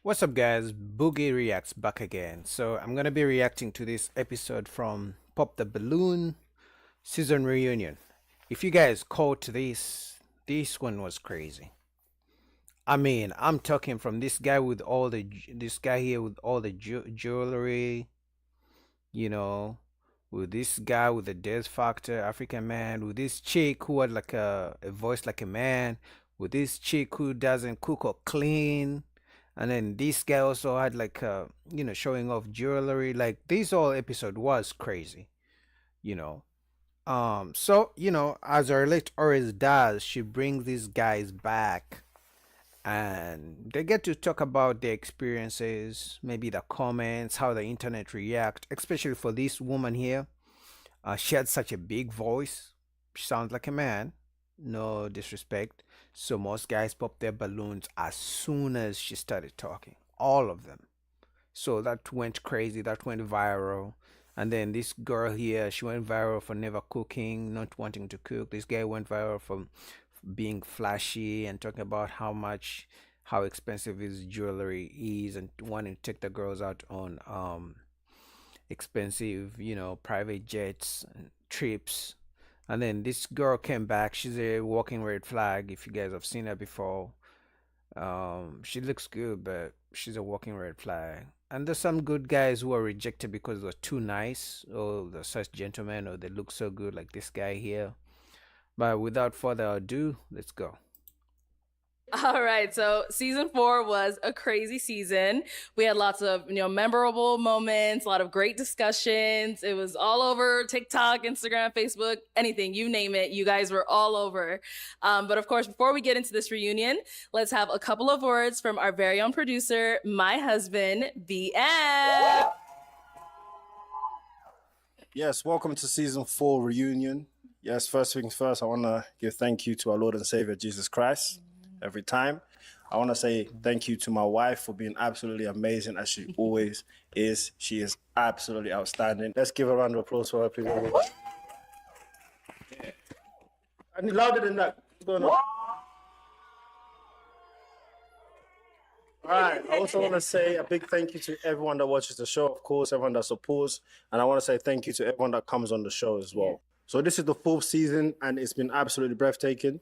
What's up, guys? Boogie Reacts back again. So, I'm gonna be reacting to this episode from Pop the Balloon season reunion. If you guys caught this one was crazy. I mean, I'm talking from this guy with this guy here with all the jewelry, you know, with this guy with the death factor, African man, with this chick who had like a voice like a man, with this chick who doesn't cook or clean, and then this guy also had like showing off jewelry. Like this whole episode was crazy, you know. So as Arlette always does, she brings these guys back and they get to talk about their experiences, maybe the comments, how the internet react, especially for this woman here. She had such a big voice. She sounds like a man. No disrespect. So most guys popped their balloons as soon as she started talking. All of them. So that went crazy. That went viral. And then this girl here, she went viral for never cooking, not wanting to cook. This guy went viral for being flashy and talking about how expensive his jewelry is and wanting to take the girls out on expensive, private jets and trips. And then this girl came back. She's a walking red flag. If you guys have seen her before, she looks good, but she's a walking red flag. And there's some good guys who are rejected because they're too nice, or they're such gentlemen, or they look so good, like this guy here. But without further ado, let's go. All right, so season 4 was a crazy season. We had lots of memorable moments, a lot of great discussions. It was all over TikTok, Instagram, Facebook, anything you name it. You guys were all over. But of course, before we get into this reunion, let's have a couple of words from our very own producer, my husband, BM. Yes, welcome to season 4 reunion. Yes, first things first, I want to give thank you to our Lord and Savior Jesus Christ every time. I want to say thank you to my wife for being absolutely amazing as she always is. She is absolutely outstanding. Let's give a round of applause for her, please. I need louder than that. What's going on? All right. I also want to say a big thank you to everyone that watches the show, of course, everyone that supports. And I want to say thank you to everyone that comes on the show as well. So this is the 4th season and it's been absolutely breathtaking.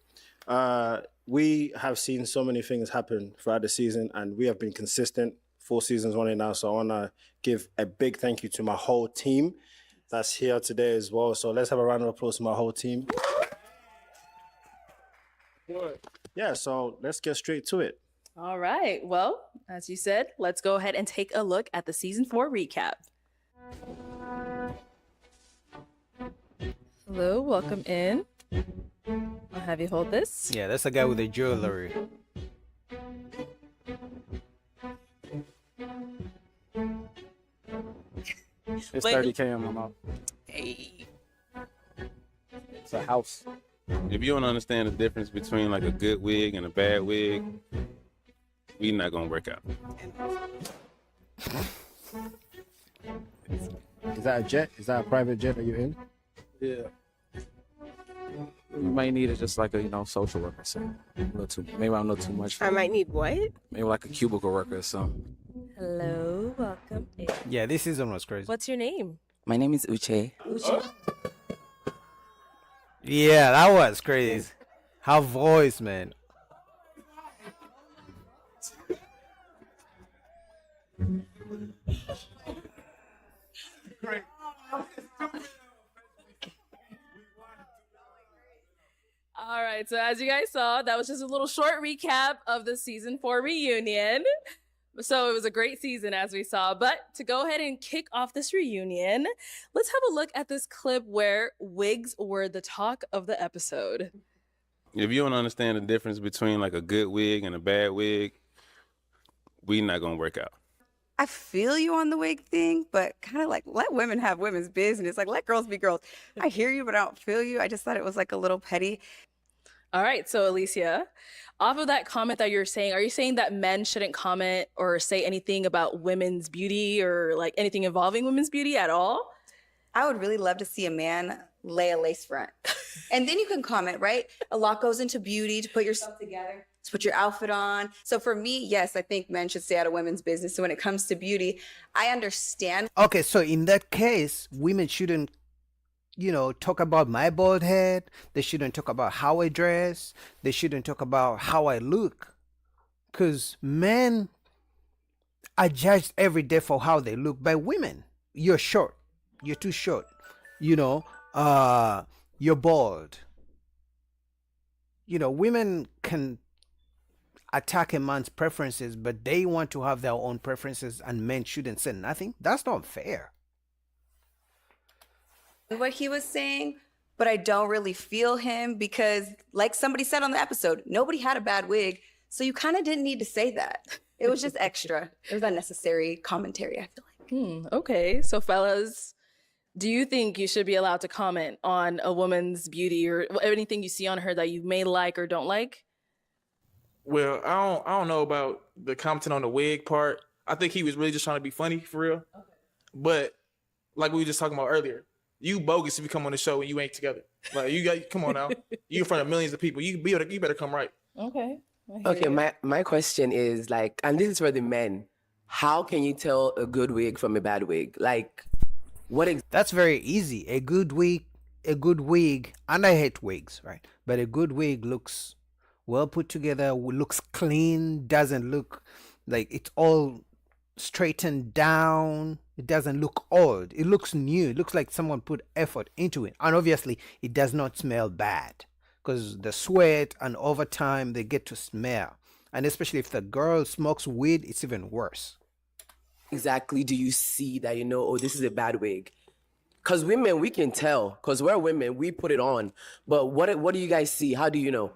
We have seen so many things happen throughout the season and we have been consistent 4 seasons running now. So I want to give a big thank you to my whole team that's here today as well. So let's have a round of applause to my whole team. Yeah, so let's get straight to it. All right, well, as you said, let's go ahead and take a look at the season 4 recap. Hello, welcome in. I'll have you hold this. Yeah, that's the guy with the jewelry. It's 30K on my mouth. Hey. It's a house. If you don't understand the difference between like a good wig and a bad wig, we not gonna work out. Is that a jet? Is that a private jet that you're in? Yeah. You might need it just like a social worker. So maybe I don't know too much. I might need what? Maybe like a cubicle worker or something. Hello, welcome in. Yeah, this season was crazy. What's your name? My name is Uche. Yeah, that was crazy. Her voice, man. All right, so as you guys saw, that was just a little short recap of the season 4 reunion. So it was a great season, as we saw. But to go ahead and kick off this reunion, let's have a look at this clip where wigs were the talk of the episode. If you don't understand the difference between like a good wig and a bad wig, we not gonna work out. I feel you on the wig thing, but kind of like let women have women's business. Like let girls be girls. I hear you, but I don't feel you. I just thought it was like a little petty. All right, so Alicia, off of that comment that you're saying, are you saying that men shouldn't comment or say anything about women's beauty or like anything involving women's beauty at all? I would really love to see a man lay a lace front. And then you can comment, right? A lot goes into beauty to put yourself together, to put your outfit on. So for me, yes, I think men should stay out of women's business. So when it comes to beauty, I understand. Okay, so in that case, women shouldn't, talk about my bald head. They shouldn't talk about how I dress. They shouldn't talk about how I look. Because men are judged every day for how they look by women. You're short. You're too short. You're bald. Women can attack a man's preferences, but they want to have their own preferences, and men shouldn't say nothing. That's not fair. What he was saying, but I don't really feel him because, like somebody said on the episode, nobody had a bad wig. So you kind of didn't need to say that. It was just extra. It was unnecessary commentary, I feel like. Okay, so fellas, do you think you should be allowed to comment on a woman's beauty or anything you see on her that you may like or don't like? Well, I don't know about the commenting on the wig part. I think he was really just trying to be funny for real. Okay. But like we were just talking about earlier, you bogus if you come on the show and you ain't together. Like come on now. You in front of millions of people. You better come right. Okay. Okay, my question is like, and this is for the men. How can you tell a good wig from a bad wig? Like, That's very easy. A good wig, and I hate wigs, right? But a good wig looks well put together, looks clean, doesn't look like it's all straightened down. It doesn't look old. It looks new. It looks like someone put effort into it. And obviously, it does not smell bad because the sweat and over time they get to smell. And especially if the girl smokes weed, it's even worse. exactly do you see that, oh, this is a bad wig? Because women, we can tell. Because we're women, we put it on. But what do you guys see? How do you know?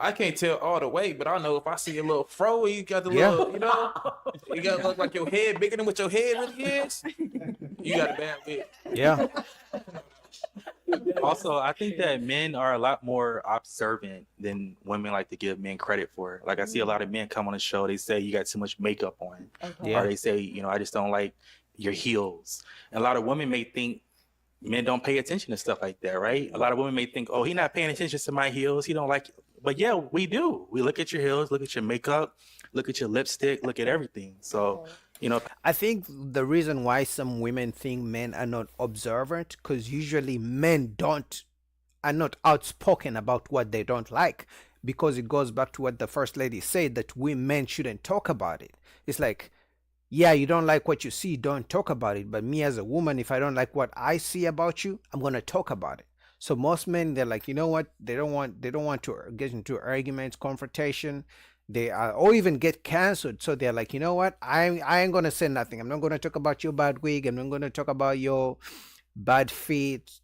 I can't tell all the way, but I know if I see a little fro, you got the little, you got to look like your head bigger than what your head really is. You got a bad wig. Yeah. Also, I think that men are a lot more observant than women like to give men credit for. Like I see a lot of men come on the show, they say you got too much makeup on. Okay. Or they say, I just don't like your heels. And a lot of women may think men don't pay attention to stuff like that, right? A lot of women may think, oh, he's not paying attention to my heels. He don't like it. But yeah, we do. We look at your heels, look at your makeup, look at your lipstick, look at everything. So, I think the reason why some women think men are not observant, because usually men are not outspoken about what they don't like, because it goes back to what the first lady said, that we men shouldn't talk about it. It's like, yeah, you don't like what you see, don't talk about it. But me as a woman, if I don't like what I see about you, I'm gonna talk about it. So most men, they're like, you know what? They don't want to get into arguments, confrontation. They are, or even get canceled. So they're like, you know what? I ain't gonna say nothing. I'm not gonna talk about your bad wig. I'm not gonna talk about your bad feet,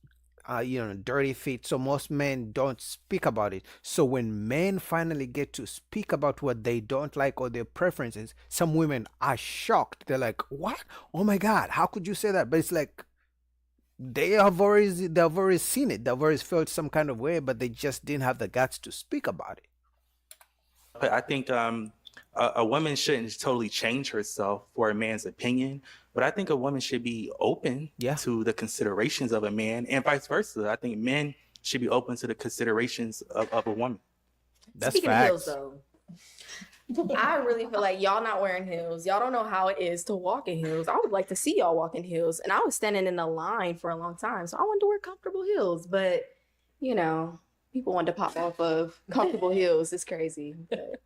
dirty feet. So most men don't speak about it. So when men finally get to speak about what they don't like or their preferences, some women are shocked. They're like, what? Oh my God, how could you say that? But it's like, they've already seen it. They've already felt some kind of way, but they just didn't have the guts to speak about it. But I think a woman shouldn't totally change herself for a man's opinion, but I think a woman should be open to the considerations of a man, and vice versa. I think men should be open to the considerations of a woman. That's Speaking facts. of heels, though, I really feel like y'all not wearing heels. Y'all don't know how it is to walk in heels. I would like to see y'all walk in heels, and I was standing in the line for a long time, so I wanted to wear comfortable heels, but people want to pop off of comfortable heels. It's crazy.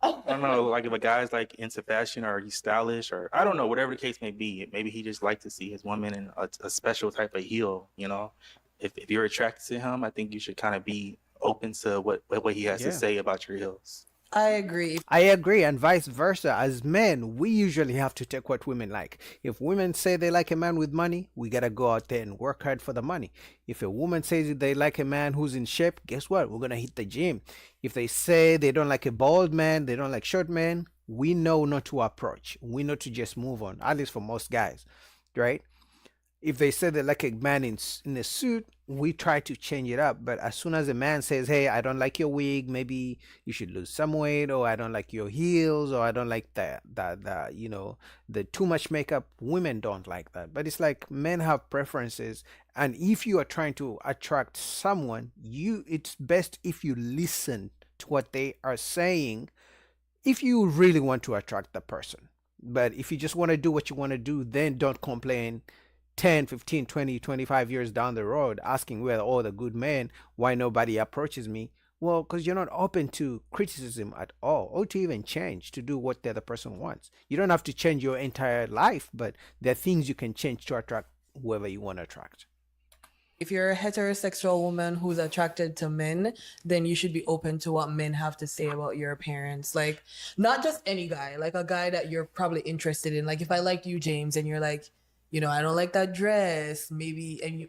I don't know, like if a guy's like into fashion or he's stylish or I don't know, whatever the case may be, maybe he just likes to see his woman in a special type of heel, If you're attracted to him, I think you should kind of be open to what he has to say about your heels. I agree. And vice versa. As men, we usually have to take what women like. If women say they like a man with money, we gotta go out there and work hard for the money. If a woman says they like a man who's in shape, guess what? We're gonna hit the gym. If they say they don't like a bald man, they don't like short men, we know not to approach. We know to just move on, at least for most guys, right? if they say they like a man in a suit, we try to change it up. But as soon as a man says, "Hey, I don't like your wig. Maybe you should lose some weight," or "I don't like your heels," or "I don't like that the too much makeup," women don't like that. But it's like men have preferences, and if you are trying to attract someone, it's best if you listen to what they are saying if you really want to attract the person. But if you just want to do what you want to do, then don't complain 10, 15, 20, 25 years down the road asking where all the good men, why nobody approaches me. Well, because you're not open to criticism at all, or to even change to do what the other person wants. You don't have to change your entire life, but there are things you can change to attract whoever you want to attract. If you're a heterosexual woman who's attracted to men, then you should be open to what men have to say about your appearance. Like, not just any guy, like a guy that you're probably interested in. Like, if I liked you, James, and you're like, I don't like that dress, maybe, and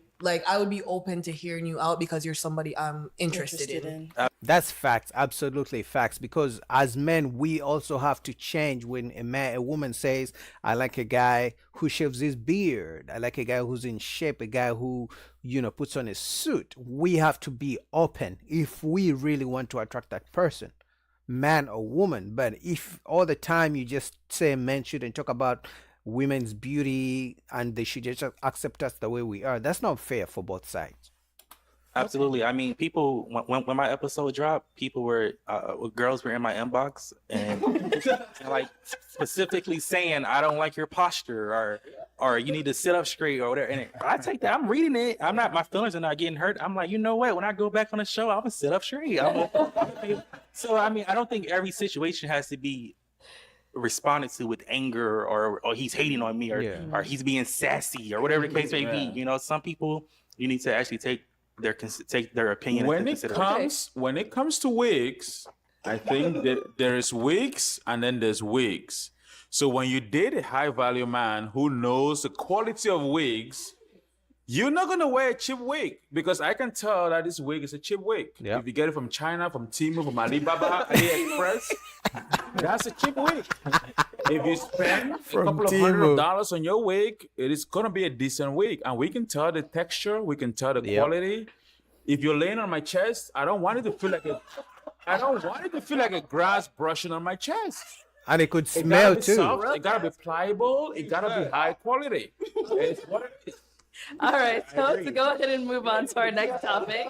I would be open to hearing you out because you're somebody I'm interested in. That's facts, absolutely facts. Because as men, we also have to change when a woman says, "I like a guy who shaves his beard. I like a guy who's in shape. A guy who, puts on a suit." We have to be open if we really want to attract that person, man or woman. But if all the time you just say men shouldn't talk about women's beauty and they should just accept us the way we are, that's not fair for both sides. Absolutely. I mean, people, when my episode dropped, people girls were in my inbox and like specifically saying, "I don't like your posture," or "you need to sit up straight," or whatever. And I take that, I'm reading it. My feelings are not getting hurt. I'm like, you know what? When I go back on the show, I'm gonna sit up straight. So, I mean, I don't think every situation has to be responded to with anger or he's hating on me or he's being sassy or whatever the case may be. Some people, you need to actually take their opinion When into it consideration. when it comes to wigs, I think that there is wigs and then there's wigs. So when you date a high value man who knows the quality of wigs, you're not gonna wear a cheap wig because I can tell that this wig is a cheap wig. If you get it from China, from Temu, from Alibaba, AliExpress, that's a cheap wig. If you spend a couple of $100 on your wig, it is gonna be a decent wig, and we can tell the texture, we can tell the quality. If you're laying on my chest, I don't want it to feel like a grass brushing on my chest. And it could smell too. Soft, it gotta be pliable. It gotta be high quality. It's what it is. All right, so to go ahead and move on to our next topic.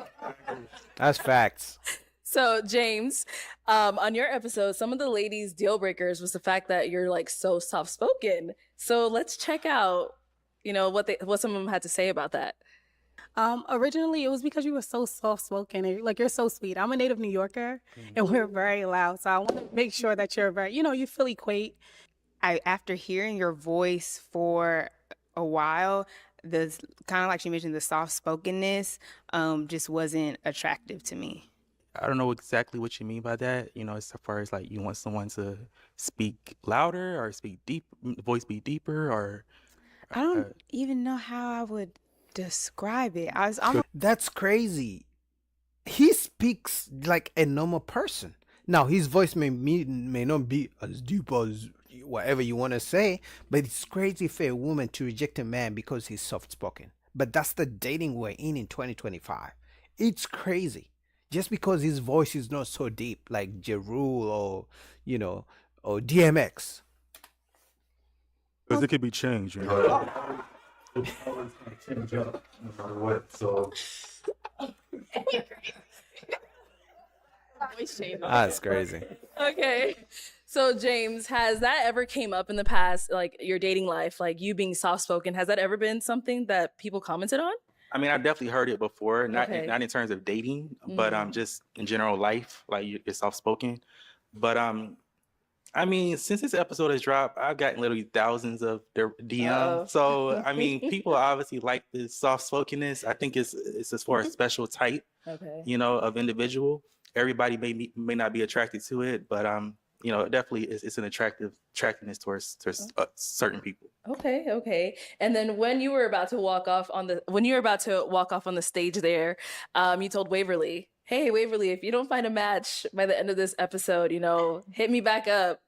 That's facts. So James, on your episode, some of the ladies' deal breakers was the fact that you're like so soft spoken. So let's check out, what some of them had to say about that. Originally, it was because you were so soft spoken and like you're so sweet. I'm a native New Yorker, and we're very loud, so I want to make sure that you're very, you feel equate. After hearing your voice for a while, the kind of like she mentioned, the soft spokenness just wasn't attractive to me. I don't know exactly what you mean by that. As far as like you want someone to speak louder or speak deep, voice be deeper, or I don't even know how I would describe it. That's crazy. He speaks like a normal person. Now his voice may not be as deep as whatever you want to say, but it's crazy for a woman to reject a man because he's soft spoken. But that's the dating we're in 2025. It's crazy. Just because his voice is not so deep like Ja Rule or or DMX. Because it could be changed, It's always gonna change up no matter what. So That's crazy. Okay. So James, has that ever came up in the past, like your dating life, like you being soft spoken? Has that ever been something that people commented on? I mean, I definitely heard it before, not in terms of dating, but just in general life, like you're soft spoken. But I mean, since this episode has dropped, I've gotten literally thousands of their DMs. So I mean, people obviously like this soft spokenness. I think it's just for a special type, of individual. Everybody may not be attracted to it, but definitely it's an attractiveness towards certain people. Okay. And then when you were about to walk off on the stage there, you told Waverly, "Hey, Waverly, if you don't find a match by the end of this episode, hit me back up."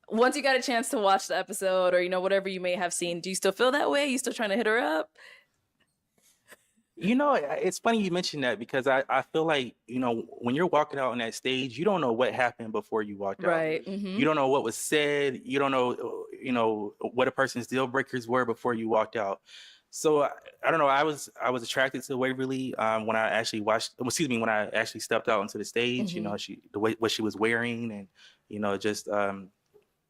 Once you got a chance to watch the episode or, whatever you may have seen, do you still feel that way? You still trying to hit her up? It's funny you mentioned that because I feel like, when you're walking out on that stage, you don't know what happened before you walked out. Right. Mm-hmm. You don't know what was said. You don't know, what a person's deal breakers were before you walked out. So I don't know. I was attracted to Waverly when I actually when I actually stepped out onto the stage. Mm-hmm. What she was wearing, and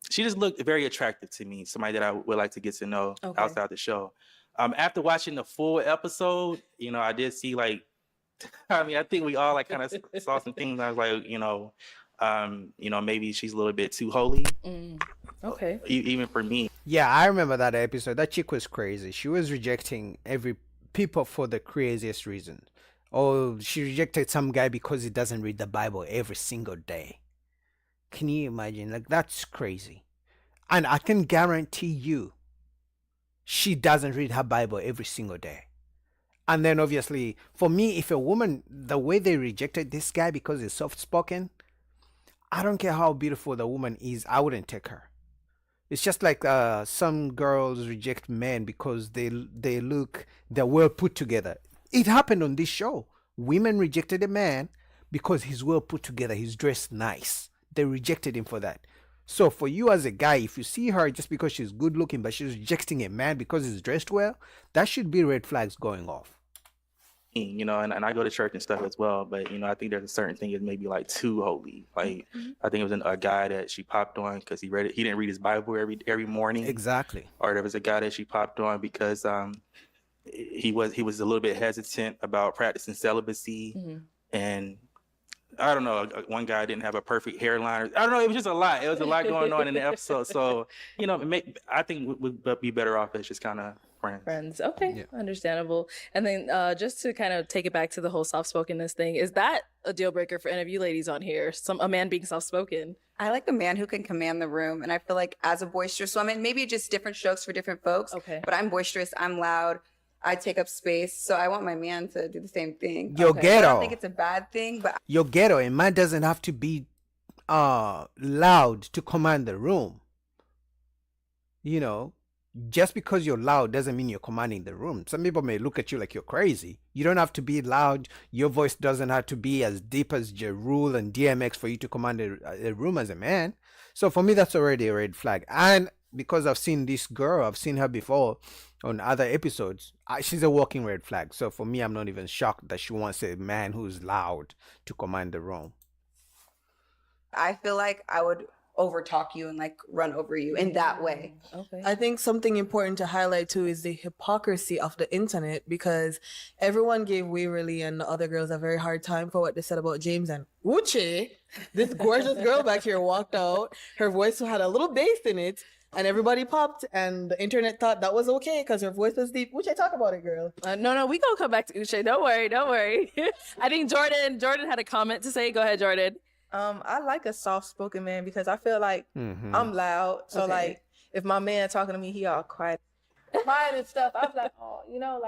she just looked very attractive to me. Somebody that I would like to get to know outside the show. After watching the full episode, I did see I think we all kind of saw some things. I was like, maybe she's a little bit too holy. Okay. Even for me. Yeah, I remember that episode. That chick was crazy. She was rejecting people for the craziest reason. Oh, she rejected some guy because he doesn't read the Bible every single day. Can you imagine? That's crazy. And I can guarantee you, she doesn't read her Bible every single day. And then obviously, for me, if a woman, the way they rejected this guy because he's soft-spoken, I don't care how beautiful the woman is, I wouldn't take her. It's just like some girls reject men because they're well put together. It happened on this show. Women rejected a man because he's well put together. He's dressed nice. They rejected him for that. So for you as a guy, if you see her just because she's good looking, but she's rejecting a man because he's dressed well, that should be red flags going off. And I go to church and stuff as well, but I think there's a certain thing is maybe too holy. I think it was a guy that she popped on because he didn't read his Bible every morning. Exactly. Or there was a guy that she popped on because he was a little bit hesitant about practicing celibacy, and I don't know, one guy didn't have a perfect hairline. I don't know, it was just a lot. It was a lot going on in the episode. So I think we'd be better off as just kind of friends. Okay. Yeah. Understandable. And then just to kind of take it back to the whole soft-spokenness thing, is that a deal breaker for any of you ladies on here? A man being soft-spoken? I like a man who can command the room. And I feel like as a boisterous woman, maybe just different strokes for different folks. Okay. But I'm boisterous, I'm loud, I take up space. So I want my man to do the same thing. Yo, So I ghetto. don't think it's a bad thing, but Yo, ghetto. A man doesn't have to be loud to command the room. Just because you're loud doesn't mean you're commanding the room. Some people may look at you like you're crazy. You don't have to be loud. Your voice doesn't have to be as deep as Ja Rule and DMX for you to command a room as a man. So for me, that's already a red flag. And because I've seen this girl, I've seen her before on other episodes, she's a walking red flag. So for me, I'm not even shocked that she wants a man who's loud to command the room. I feel like I would overtalk you and run over you in that way. Okay. I think something important to highlight too is the hypocrisy of the internet, because everyone gave Waverly and the other girls a very hard time for what they said about James, and Uche, this gorgeous girl back here, walked out. Her voice had a little bass in it, and everybody popped, and the internet thought that was okay because her voice was deep. Uche, talk about it, girl. No, we gonna come back to Uche. Don't worry. I think Jordan had a comment to say. Go ahead, Jordan. I like a soft-spoken man because I feel like I'm loud. So if my man talking to me, he all quiet, and stuff. I'm like, he's so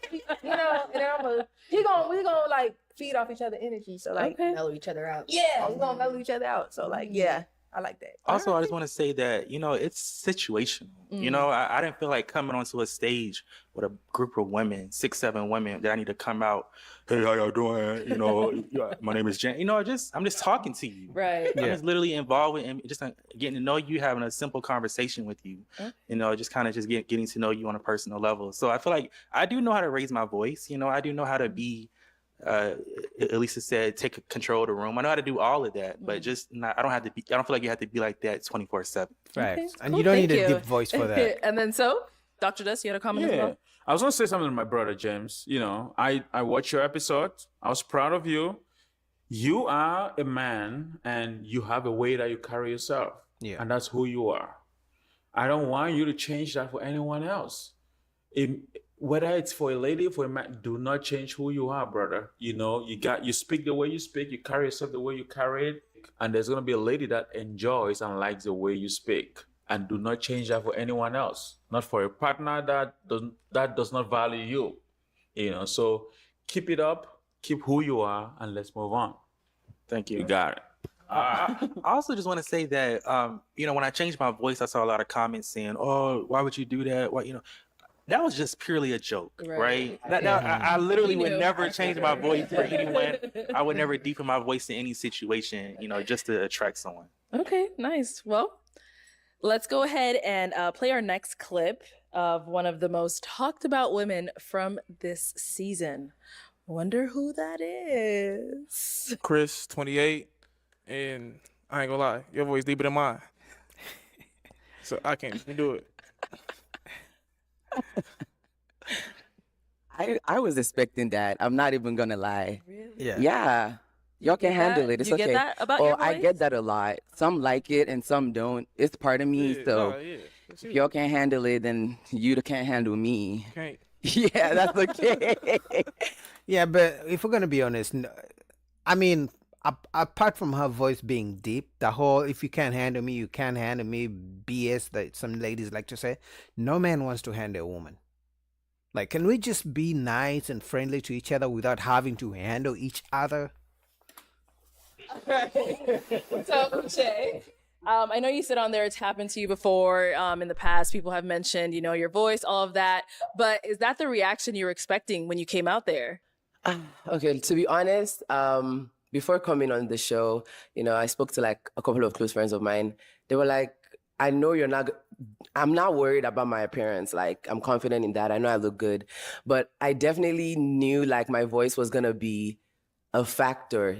sweet, and then we gonna feed off each other energy. So mellow each other out. Yeah, we're gonna mellow each other out. So yeah, I like that. Also, I just want to say that, it's situational. I didn't feel like coming onto a stage with a group of women, 6-7 women, that I need to come out. Hey, how y'all doing? My name is Jen. I'm just talking to you. Right. I'm just literally involved in just getting to know you, having a simple conversation with you. Just kind of just getting to know you on a personal level. So I feel like I do know how to raise my voice. I do know how to be, Elisa said, take control of the room. I know how to do all of that, but I don't feel like you have to be like that 24/7. Right. Okay, And cool, you don't thank need a you. deep voice for that. And then Dr. Des, you had a comment as well? I was going to say something to my brother, James. I watched your episode. I was proud of you. You are a man and you have a way that you carry yourself. Yeah. And that's who you are. I don't want you to change that for anyone else. Whether it's for a lady or for a man, do not change who you are, brother. You speak the way you speak, you carry yourself the way you carry it. And there's going to be a lady that enjoys and likes the way you speak. And do not change that for anyone else. Not for a partner that does not value you. So keep it up, keep who you are, and let's move on. Thank you. You got it. I also just want to say that, when I changed my voice, I saw a lot of comments saying, "Oh, why would you do that? Why, that was just purely a joke, right? I literally would never change my voice for anyone. I would never deepen my voice in any situation, just to attract someone." Okay, nice. Well, let's go ahead and play our next clip of one of the most talked about women from this season. Wonder who that is. Chris, 28, and I ain't gonna lie, your voice deeper than mine. So I can't even do it. I was expecting that. I'm not even gonna lie. Really? Yeah. Y'all can handle it. It's You okay. get that about Oh, your I voice? get that a lot. Some like it and some don't. It's part of me. So if y'all can't handle it, then you can't handle me. Can't. Yeah, that's okay. Yeah, but if we're gonna be honest, I mean, apart from her voice being deep, the whole "if you can't handle me, you can't handle me" BS that some ladies like to say, no man wants to handle a woman. Like, can we just be nice and friendly to each other without having to handle each other? So, Shay, I know you said on there it's happened to you before in the past. People have mentioned, your voice, all of that. But is that the reaction you were expecting when you came out there? Okay, to be honest, before coming on the show, I spoke to like a couple of close friends of mine. They were like, I know I'm not worried about my appearance. Like, I'm confident in that. I know I look good. But I definitely knew like my voice was going to be a factor,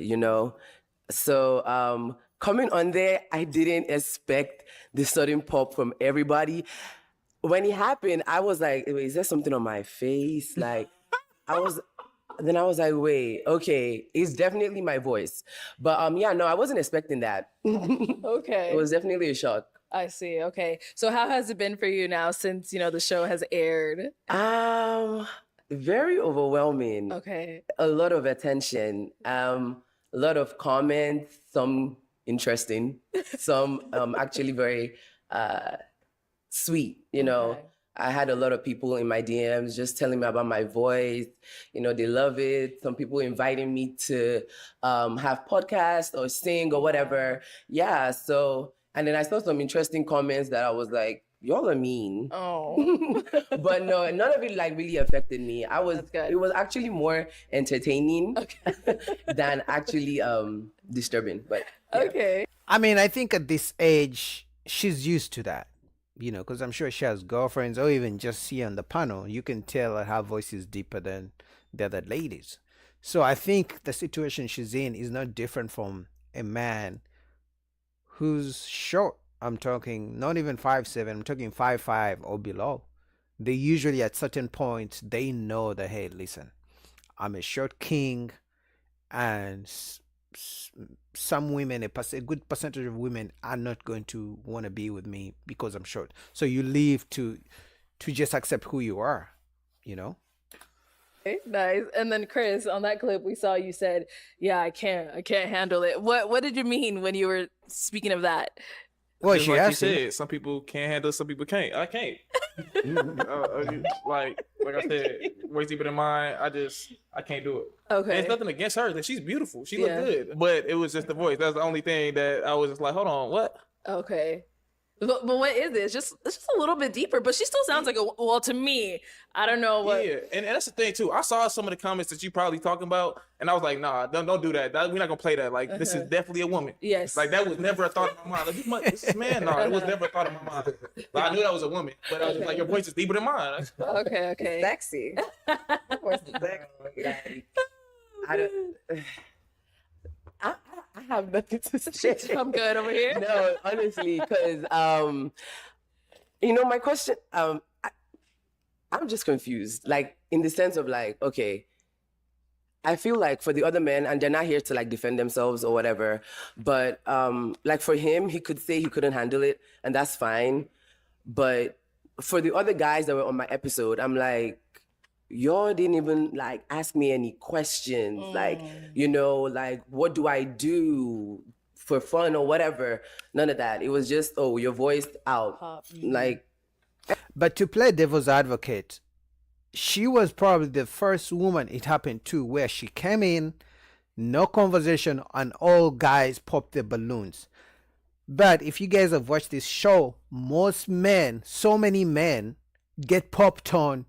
So coming on there, I didn't expect the sudden pop from everybody. When it happened, I was like, wait, is there something on my face? Like, then I was like, wait, okay, it's definitely my voice. But I wasn't expecting that. Okay. It was definitely a shock. I see. Okay. So how has it been for you now since, the show has aired? Very overwhelming. Okay. A lot of attention, a lot of comments, some interesting, some actually very sweet, Okay. I had a lot of people in my DMs just telling me about my voice. They love it. Some people inviting me to have podcasts or sing or whatever. Yeah. So, and then I saw some interesting comments that I was like, y'all are mean. Oh. But no, none of it like really affected me. It was actually more entertaining than actually disturbing. But yeah. Okay. I mean, I think at this age, she's used to that, because I'm sure she has girlfriends or even just see on the panel. You can tell that her voice is deeper than the other ladies. So I think the situation she's in is not different from a man who's short. I'm talking not even 5'7", I'm talking 5'5" or below. They usually at certain points, they know that, hey, listen, I'm a short king, and some women, a good percentage of women are not going to want to be with me because I'm short. So you leave to just accept who you are, Okay, nice. And then Chris, on that clip we saw you said, "Yeah, I can't handle it." What did you mean when you were speaking of that? Well, Just she like you asked him. said, some people can't handle it, some people can't. I can't. Like I said, way deeper than mine. I can't do it. Okay. And it's nothing against her. That she's beautiful. She Yeah. looked good. But it was just the voice. That's the only thing that I was just like, hold on, what? Okay. But what is it? It's just a little bit deeper, but she still sounds like to me, I don't know what. Yeah, and that's the thing too. I saw some of the comments that you probably talking about, and I was like, nah, don't do that. We're not gonna play that. Like, this is definitely a woman. Yes. Like, that was never a thought in my mind. Like, this is man, no, it was never a thought in my mind. But I knew that was a woman. But I was just like, your voice is deeper than mine. Okay. Sexy. Of course, it's sexy. I don't. I have nothing to say. I'm good over here. No, honestly, because my question, I'm just confused. Like, in the sense of like, okay, I feel like for the other men, and they're not here to like defend themselves or whatever, but like for him, he could say he couldn't handle it, and that's fine. But for the other guys that were on my episode, I'm like, y'all didn't even like ask me any questions, like, like, what do I do for fun or whatever? None of that. It was just, oh, your voice out. Like, But to play devil's advocate, she was probably the first woman it happened to where she came in, no conversation, and all guys pop their balloons. But if you guys have watched this show, most men, so many men, get popped on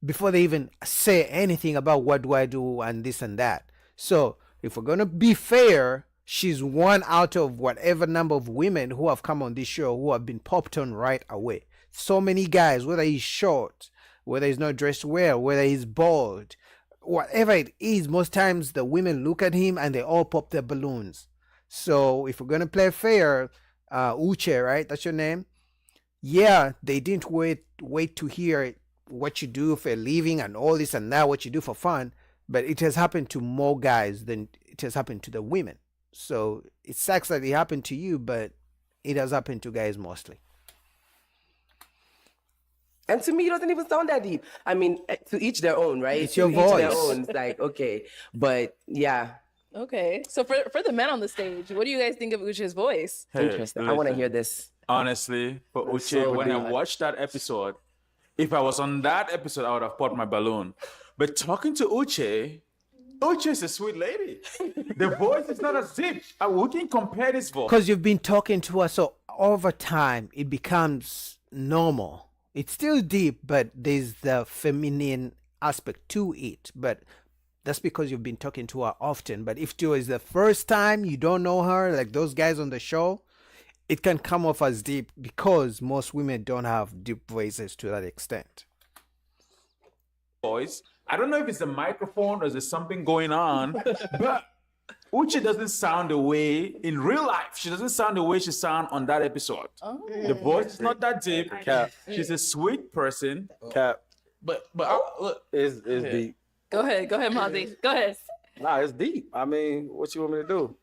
before they even say anything about what do I do and this and that. So if we're gonna be fair, she's one out of whatever number of women who have come on this show who have been popped on right away. So many guys, whether he's short, whether he's not dressed well, whether he's bald, whatever it is, most times the women look at him and they all pop their balloons. So if we're gonna play fair, Uche, right? That's your name. Yeah, they didn't wait to hear what you do for a living and all this and that, what you do for fun, but it has happened to more guys than it has happened to the women. So it sucks that it happened to you, but it has happened to guys mostly. And to me, it doesn't even sound that deep. I mean, to each their own, right? It's your to each their voice. own. It's like, okay. But yeah. Okay. So for the men on the stage, what do you guys think of Uche's voice? Interesting. I want to hear this. Honestly, for Uche, So when I deep. watched that episode, if I was on that episode, I would have popped my balloon. But talking to Uche is a sweet lady. The voice is not as deep. We can compare this voice. Because you've been talking to her, so over time it becomes normal. It's still deep, but there's the feminine aspect to it. But that's because you've been talking to her often. But if it was the first time you don't know her, like those guys on the show, it can come off as deep because most women don't have deep voices to that extent. Voice. I don't know if it's the microphone or there's something going on, but Uche doesn't sound the way in real life. She doesn't sound the way she sound on that episode. Oh. The voice is not that deep. She's a sweet person. Cap. But look, It's Yeah. deep. Go ahead, Mozzie. Go ahead. Nah, it's deep. I mean, what you want me to do?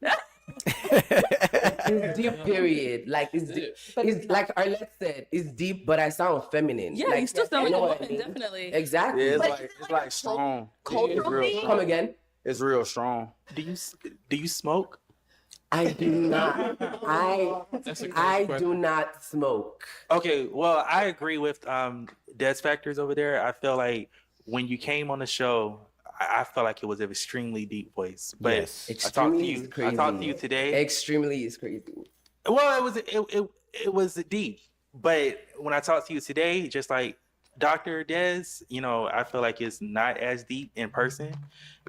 It's deep, period. Like, it's deep. It's like Arlette said, it's deep, but I sound feminine. Yeah, like, you still sound you like a know what I woman, mean? definitely. Exactly. Yeah, But it's like strong. culturally, come again. It's real strong. Do you smoke? I do not. I do not smoke. Okay, well, I agree with Des Factors over there. I feel like when you came on the show, I felt like it was an extremely deep voice. But Yes. I talked to you. Extremely is crazy. I talked to you today. Extremely is crazy. Well, it was deep. But when I talked to you today, just like Dr. Des, you know, I feel like it's not as deep in person.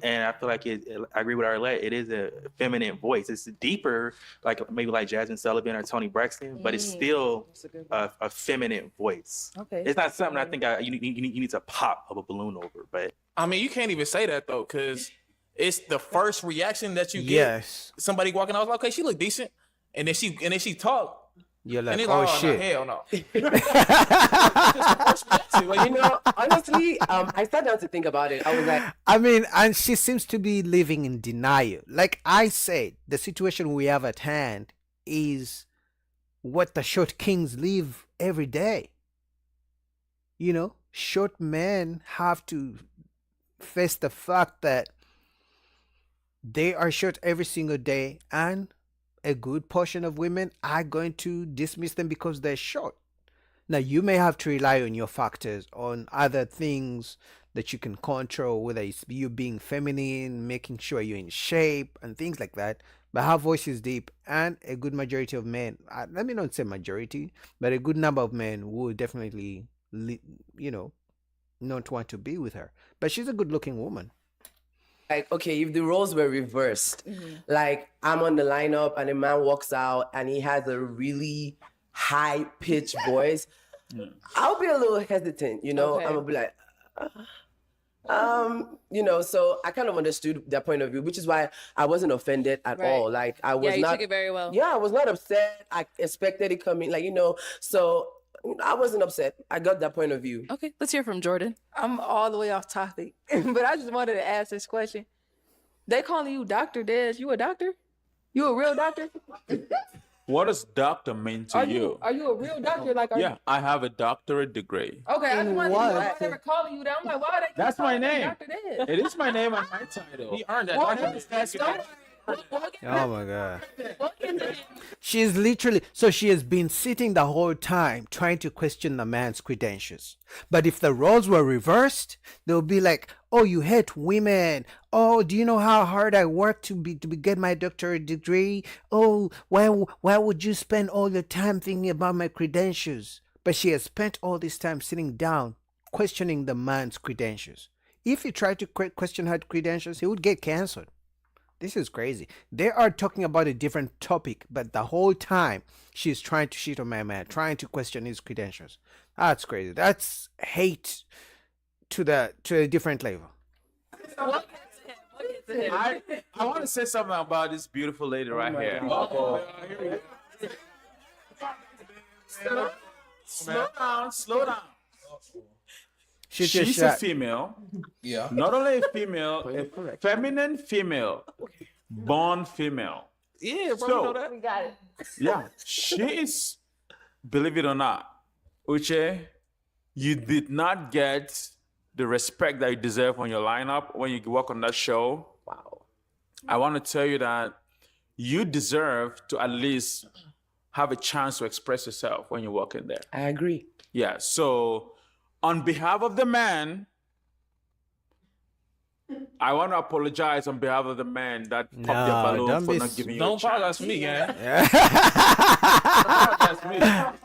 And I feel like I agree with Arlette, it is a feminine voice. It's deeper, like maybe like Jasmine Sullivan or Toni Braxton, but it's still a feminine voice. Okay. It's not something I think you need to pop of a balloon over, but I mean, you can't even say that though, because it's the first reaction that you get. Yes. Somebody walking out, I was like, okay, she look decent, and then she talk. You're like, And it's oh like, shit. No, hell no. You know, honestly, I sat down to think about it. I was like, I mean, and she seems to be living in denial. Like I said, the situation we have at hand is what the short kings live every day. You know, short men have to face the fact that they are short every single day, and a good portion of women are going to dismiss them because they're short. Now, you may have to rely on your factors, on other things that you can control, whether it's you being feminine, making sure you're in shape, and things like that. But her voice is deep, and a good majority of men, let me not say majority, but a good number of men will definitely, not want to be with her. But she's a good looking woman. like, okay, if the roles were reversed, like I'm on the lineup and a man walks out and he has a really high pitched voice, I'll be a little hesitant, you know. Okay. I'm gonna be like, so I kind of understood their point of view, which is why I wasn't offended at Right. all. Like I was Yeah, you not. took it very well. Yeah, I was not upset. I expected it coming, so I wasn't upset. I got that point of view. Okay, let's hear from Jordan. I'm all the way off topic, but I just wanted to ask this question. They calling you Dr. Des. You a doctor? You a real doctor? What does doctor mean to you? Are you a real doctor? Like, are Yeah, I have a doctorate degree. You, okay, I just wanted to know what? why they were calling you that. I'm like, why are they That's my calling you name. Dr. Des? It is my name and my title. He earned that. Well, Don't have to ask you that. Oh my god. She is literally, so she has been sitting the whole time trying to question the man's credentials. But if the roles were reversed, they'll be like, "Oh, you hate women. Oh, do you know how hard I worked to get my doctorate degree? Oh, why would you spend all your time thinking about my credentials?" But she has spent all this time sitting down questioning the man's credentials. If he tried to question her credentials, he would get canceled. This is crazy. They are talking about a different topic, but the whole time she's trying to shit on my man, trying to question his credentials. That's crazy. That's hate to a different level. I want to say something about this beautiful lady right here. Slow down. She's a female. Yeah. Not only a female, a feminine female, born female. Yeah, bro, So- you know that. We got it. Yeah, she is, believe it or not, Uche, you did not get the respect that you deserve on your lineup when you work on that show. Wow. I want to tell you that you deserve to at least have a chance to express yourself when you walk in there. I agree. Yeah, so on behalf of the man, I want to apologize on behalf of the man that popped No, your balloon don't for be not giving you Don't a apologize chance. for me, gang.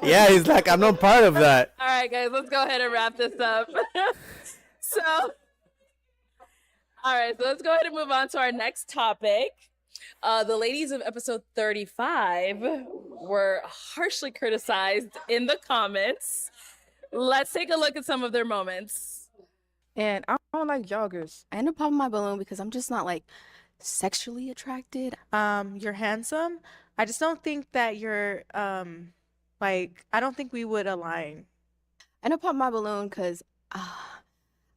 Yeah, he's like, I'm not part of that. All right, guys, let's go ahead and wrap this up. All right, so let's go ahead and move on to our next topic. The ladies of episode 35 were harshly criticized in the comments. Let's take a look at some of their moments. And I don't like joggers. I end up popping my balloon because I'm just not like sexually attracted. You're handsome. I just don't think that you're like I don't think we would align. I end up popping my balloon because I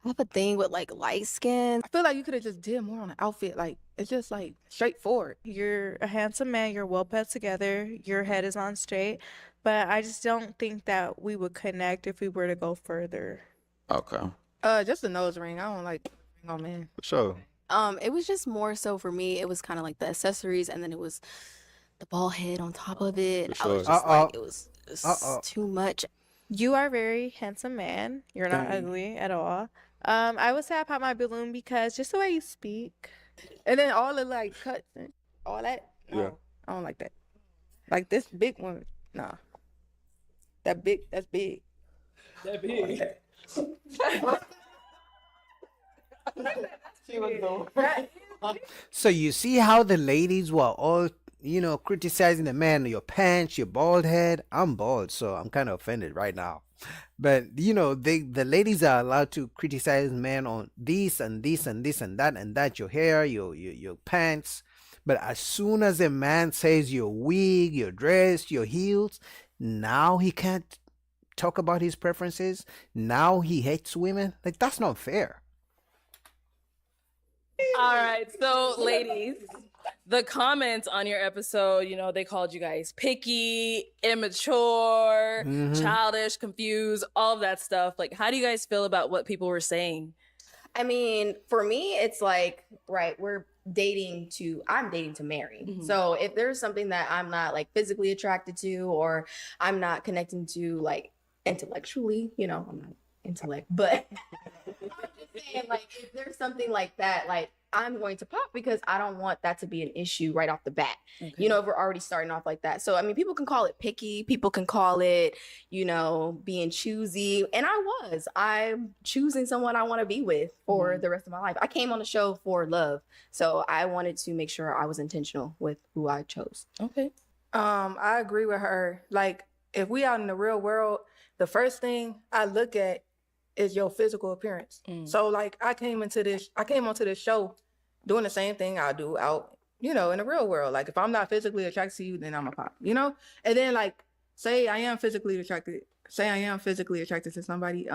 have a thing with like light skin. I feel like you could have just did more on the outfit. Like it's just like straightforward. You're a handsome man, you're well put together, your head is on straight, but I just don't think that we would connect if we were to go further. Okay. Just a nose ring. I don't like ring on men. For sure. It was just more so for me. It was kind of like the accessories, and then it was the ball head on top of it. For I was sure. just like, it was too much. You are a very handsome man. You're not ugly at all. I would say I pop my balloon because just the way you speak. And then all the like cuts and all that. No, Yeah. I don't like that. Like this big one. Nah. That's big. That big. So you see how the ladies were all, criticizing the man, your pants, your bald head. I'm bald, so I'm kind of offended right now. But the ladies are allowed to criticize men on this and this and this and that, your hair, your pants. But as soon as a man says your wig, your dress, your heels, now he can't talk about his preferences. Now he hates women. Like, that's not fair. All right, so ladies, the comments on your episode, they called you guys picky, immature, childish, confused, all of that stuff. Like, how do you guys feel about what people were saying? I mean, for me, it's like, right, I'm dating to marry. Mhm. So if there's something that I'm not like physically attracted to, or I'm not connecting to like intellectually, I'm not intellect, but I'm just saying, like, if there's something like that, like, I'm going to pop because I don't want that to be an issue right off the bat. Okay. If we're already starting off like that. So, I mean, people can call it picky. People can call it, being choosy. And I'm choosing someone I want to be with for the rest of my life. I came on the show for love. So I wanted to make sure I was intentional with who I chose. Okay. I agree with her. Like, if we out in the real world, the first thing I look at is your physical appearance. So like I came onto this show doing the same thing I do out, in the real world. Like if I'm not physically attracted to you, then I'm a pop, And then like say I am physically attracted to somebody.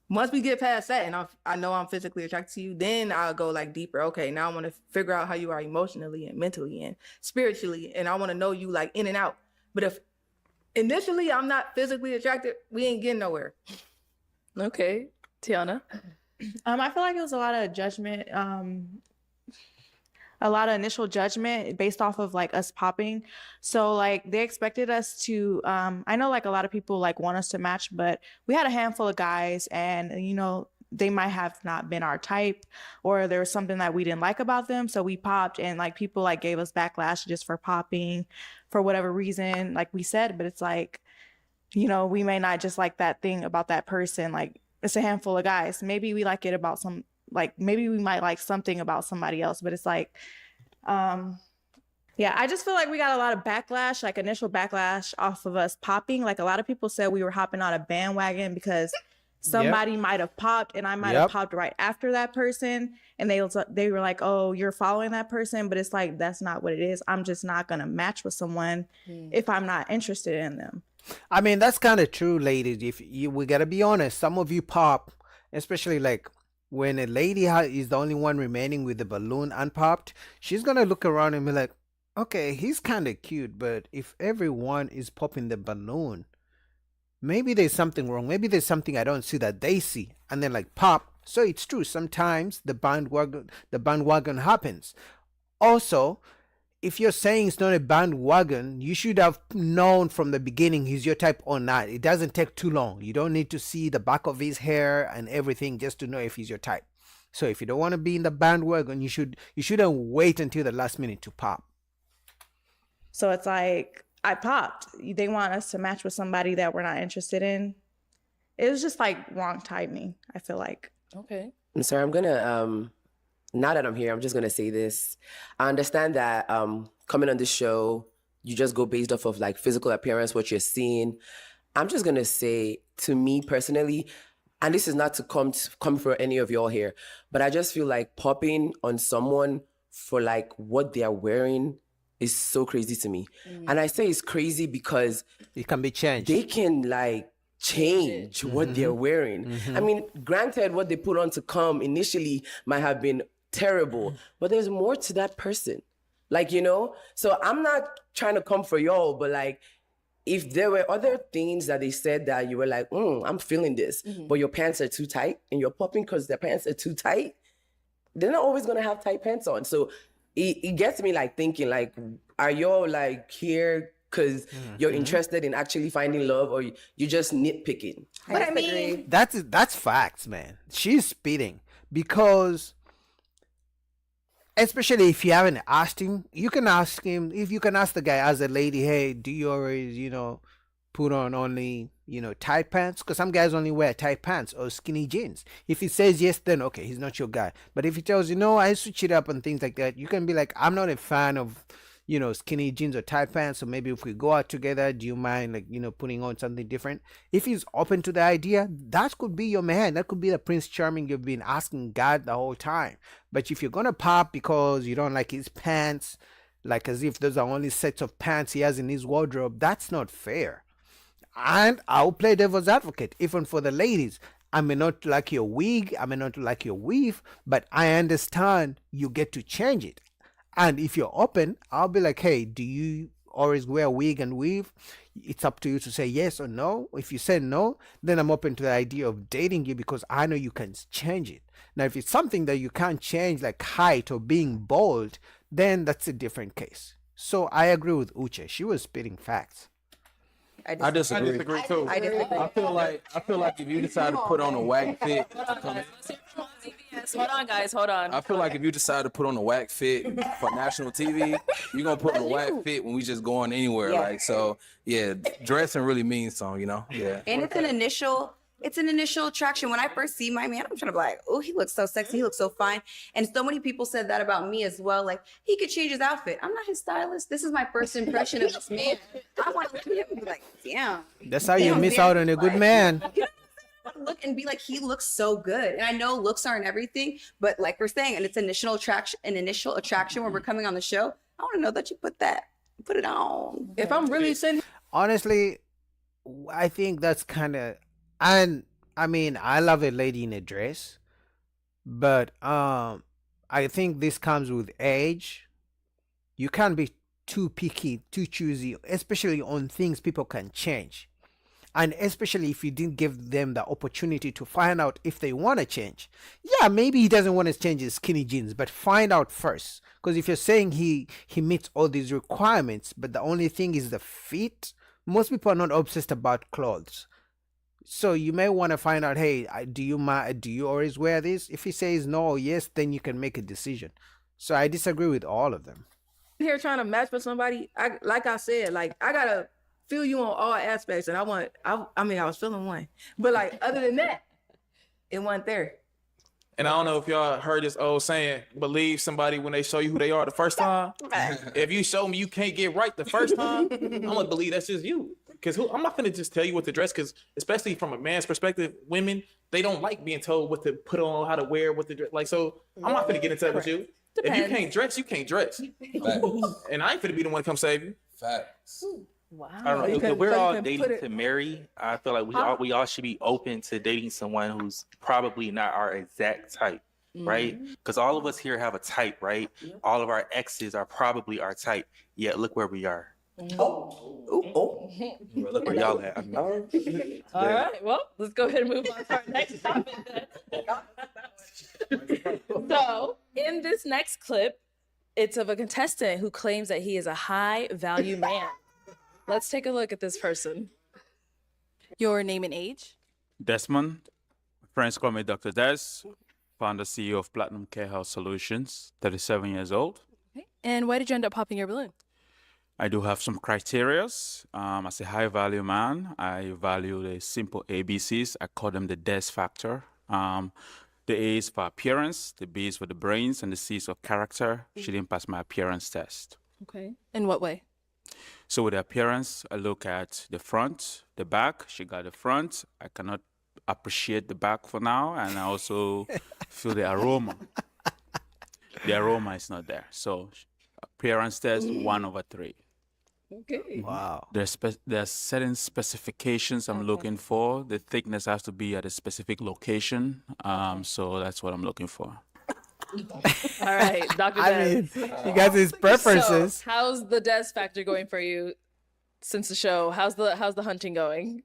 Once we get past that and I know I'm physically attracted to you, then I'll go like deeper. Okay, now I want to figure out how you are emotionally and mentally and spiritually, and I want to know you like in and out. But if initially I'm not physically attracted, we ain't getting nowhere. Okay. Tiana? I feel like it was a lot of judgment a lot of initial judgment based off of like us popping. So like they expected us to I know like a lot of people like want us to match, but we had a handful of guys and you know, they might have not been our type or there was something that we didn't like about them. So we popped and like people like gave us backlash just for popping for whatever reason, like we said, but it's like, you know, we may not just like that thing about that person. Like it's a handful of guys. Maybe we like it about some, like maybe we might like something about somebody else, but it's like, yeah, I just feel like we got a lot of backlash, like initial backlash off of us popping. Like a lot of people said we were hopping on a bandwagon because somebody might have popped and I might have popped right after that person. And they were like, oh, you're following that person. But it's like, that's not what it is. I'm just not going to match with someone if I'm not interested in them. I mean, that's kind of true, ladies. We got to be honest. Some of you pop, especially like when a lady is the only one remaining with the balloon unpopped, she's going to look around and be like, okay, he's kind of cute. But if everyone is popping the balloon, maybe there's something wrong. Maybe there's something I don't see that they see. And then like pop. So it's true. Sometimes the bandwagon happens. Also, if you're saying it's not a bandwagon, you should have known from the beginning he's your type or not. It doesn't take too long. You don't need to see the back of his hair and everything just to know if he's your type. So if you don't want to be in the bandwagon, you shouldn't wait until the last minute to pop. So it's like, I popped. They want us to match with somebody that we're not interested in. It was just like wrong timing, I feel like. Okay. I'm sorry, I'm gonna now that I'm here, I'm just gonna say this. I understand that coming on this show, you just go based off of like physical appearance, what you're seeing. I'm just gonna say, to me personally, and this is not to come for any of y'all here, but I just feel like popping on someone for like what they are wearing is so crazy to me. And I say it's crazy because it can be changed. They can like change what they're wearing. I mean, granted, what they put on to come initially might have been terrible, but there's more to that person. Like, you know? So I'm not trying to come for y'all, but like, if there were other things that they said that you were like, I'm feeling this, but your pants are too tight and you're popping because their pants are too tight, they're not always gonna have tight pants on. So it gets me like thinking like, are y'all like here because you're interested in actually finding love or you just nitpicking? But I mean, that's facts, man. She's spitting because, especially if you haven't asked him, you can ask him. If you can ask the guy as a lady, hey, do you always, put on only, tight pants? Because some guys only wear tight pants or skinny jeans. If he says yes, then okay, he's not your guy. But if he tells you, no, I switch it up and things like that, you can be like, I'm not a fan of, skinny jeans or tight pants. So maybe if we go out together, do you mind like, putting on something different? If he's open to the idea, that could be your man. That could be the Prince Charming you've been asking God the whole time. But if you're going to pop because you don't like his pants, like as if those are only sets of pants he has in his wardrobe, that's not fair. And I'll play devil's advocate, even for the ladies. I may not like your wig, I may not like your weave, but I understand you get to change it. And if you're open, I'll be like, hey, do you always wear wig and weave? It's up to you to say yes or no. If you say no, then I'm open to the idea of dating you because I know you can change it. Now, if it's something that you can't change, like height or being bald, then that's a different case. So I agree with Uche. She was spitting facts. I disagree too. I disagree. I feel like if you decide to put on a whack fit, Hold on, guys. Hold on. I feel like if you decide to put on a whack fit for national TV, you're gonna put on a whack fit when we just going anywhere. Yeah. Like so, yeah, dressing really means something, Yeah. And it's an initial attraction. When I first see my man, I'm trying to be like, oh, he looks so sexy, he looks so fine. And so many people said that about me as well. Like, he could change his outfit. I'm not his stylist. This is my first impression of this man. I want to look at him and be like, damn. That's how you miss out on a good man. Look and be like, he looks so good. And I know looks aren't everything, but like we're saying, and it's initial attraction when we're coming on the show. I want to know that you put it on. If I'm really sitting, honestly, I think that's kind of, and I mean, I love a lady in a dress, but I think this comes with age. You can't be too picky, too choosy, especially on things people can change. And especially if you didn't give them the opportunity to find out if they want to change. Yeah, maybe he doesn't want to change his skinny jeans, but find out first. Because if you're saying he meets all these requirements, but the only thing is the fit, most people are not obsessed about clothes. So you may want to find out, hey, do you always wear this? If he says no or yes, then you can make a decision. So I disagree with all of them. Here trying to match with somebody, like I said, like I gotta feel you on all aspects, and I was feeling one, but like other than that, it wasn't there. And I don't know if y'all heard this old saying, believe somebody when they show you who they are the first time. If you show me you can't get right the first time, I'm gonna believe that's just you. Because I'm not gonna just tell you what to dress, because especially from a man's perspective, women, they don't like being told what to put on, how to wear, what to dress. Like, so I'm not gonna get into that with you. Depends. If you can't dress, you can't dress. And I ain't gonna be the one to come save you. Facts. Wow. I don't know. If we're all dating to marry, I feel like we all should be open to dating someone who's probably not our exact type, right? Because all of us here have a type, right? All of our exes are probably our type. Yet look where we are. Look where y'all at. All right. Well, let's go ahead and move on to our next topic then. So, in this next clip, it's of a contestant who claims that he is a high value man. Let's take a look at this person. Your name and age? Desmond. Friends call me Dr. Des, founder CEO of Platinum Care Health Solutions, 37 years old. Okay. And why did you end up popping your balloon? I do have some criterias. As a high value man, I value the simple ABCs. I call them the Des factor. The A is for appearance, the B is for the brains, and the C is for character. She didn't pass my appearance test. Okay. In what way? So with the appearance, I look at the front, the back. She got the front. I cannot appreciate the back for now. And I also feel the aroma. The aroma is not there. So appearance test, 1/3. Okay. Wow. There's certain specifications I'm looking for. The thickness has to be at a specific location. So that's what I'm looking for. All right, Dr. I Des. mean, you guys his preferences. So, how's the Des factor going for you since the show? How's the hunting going?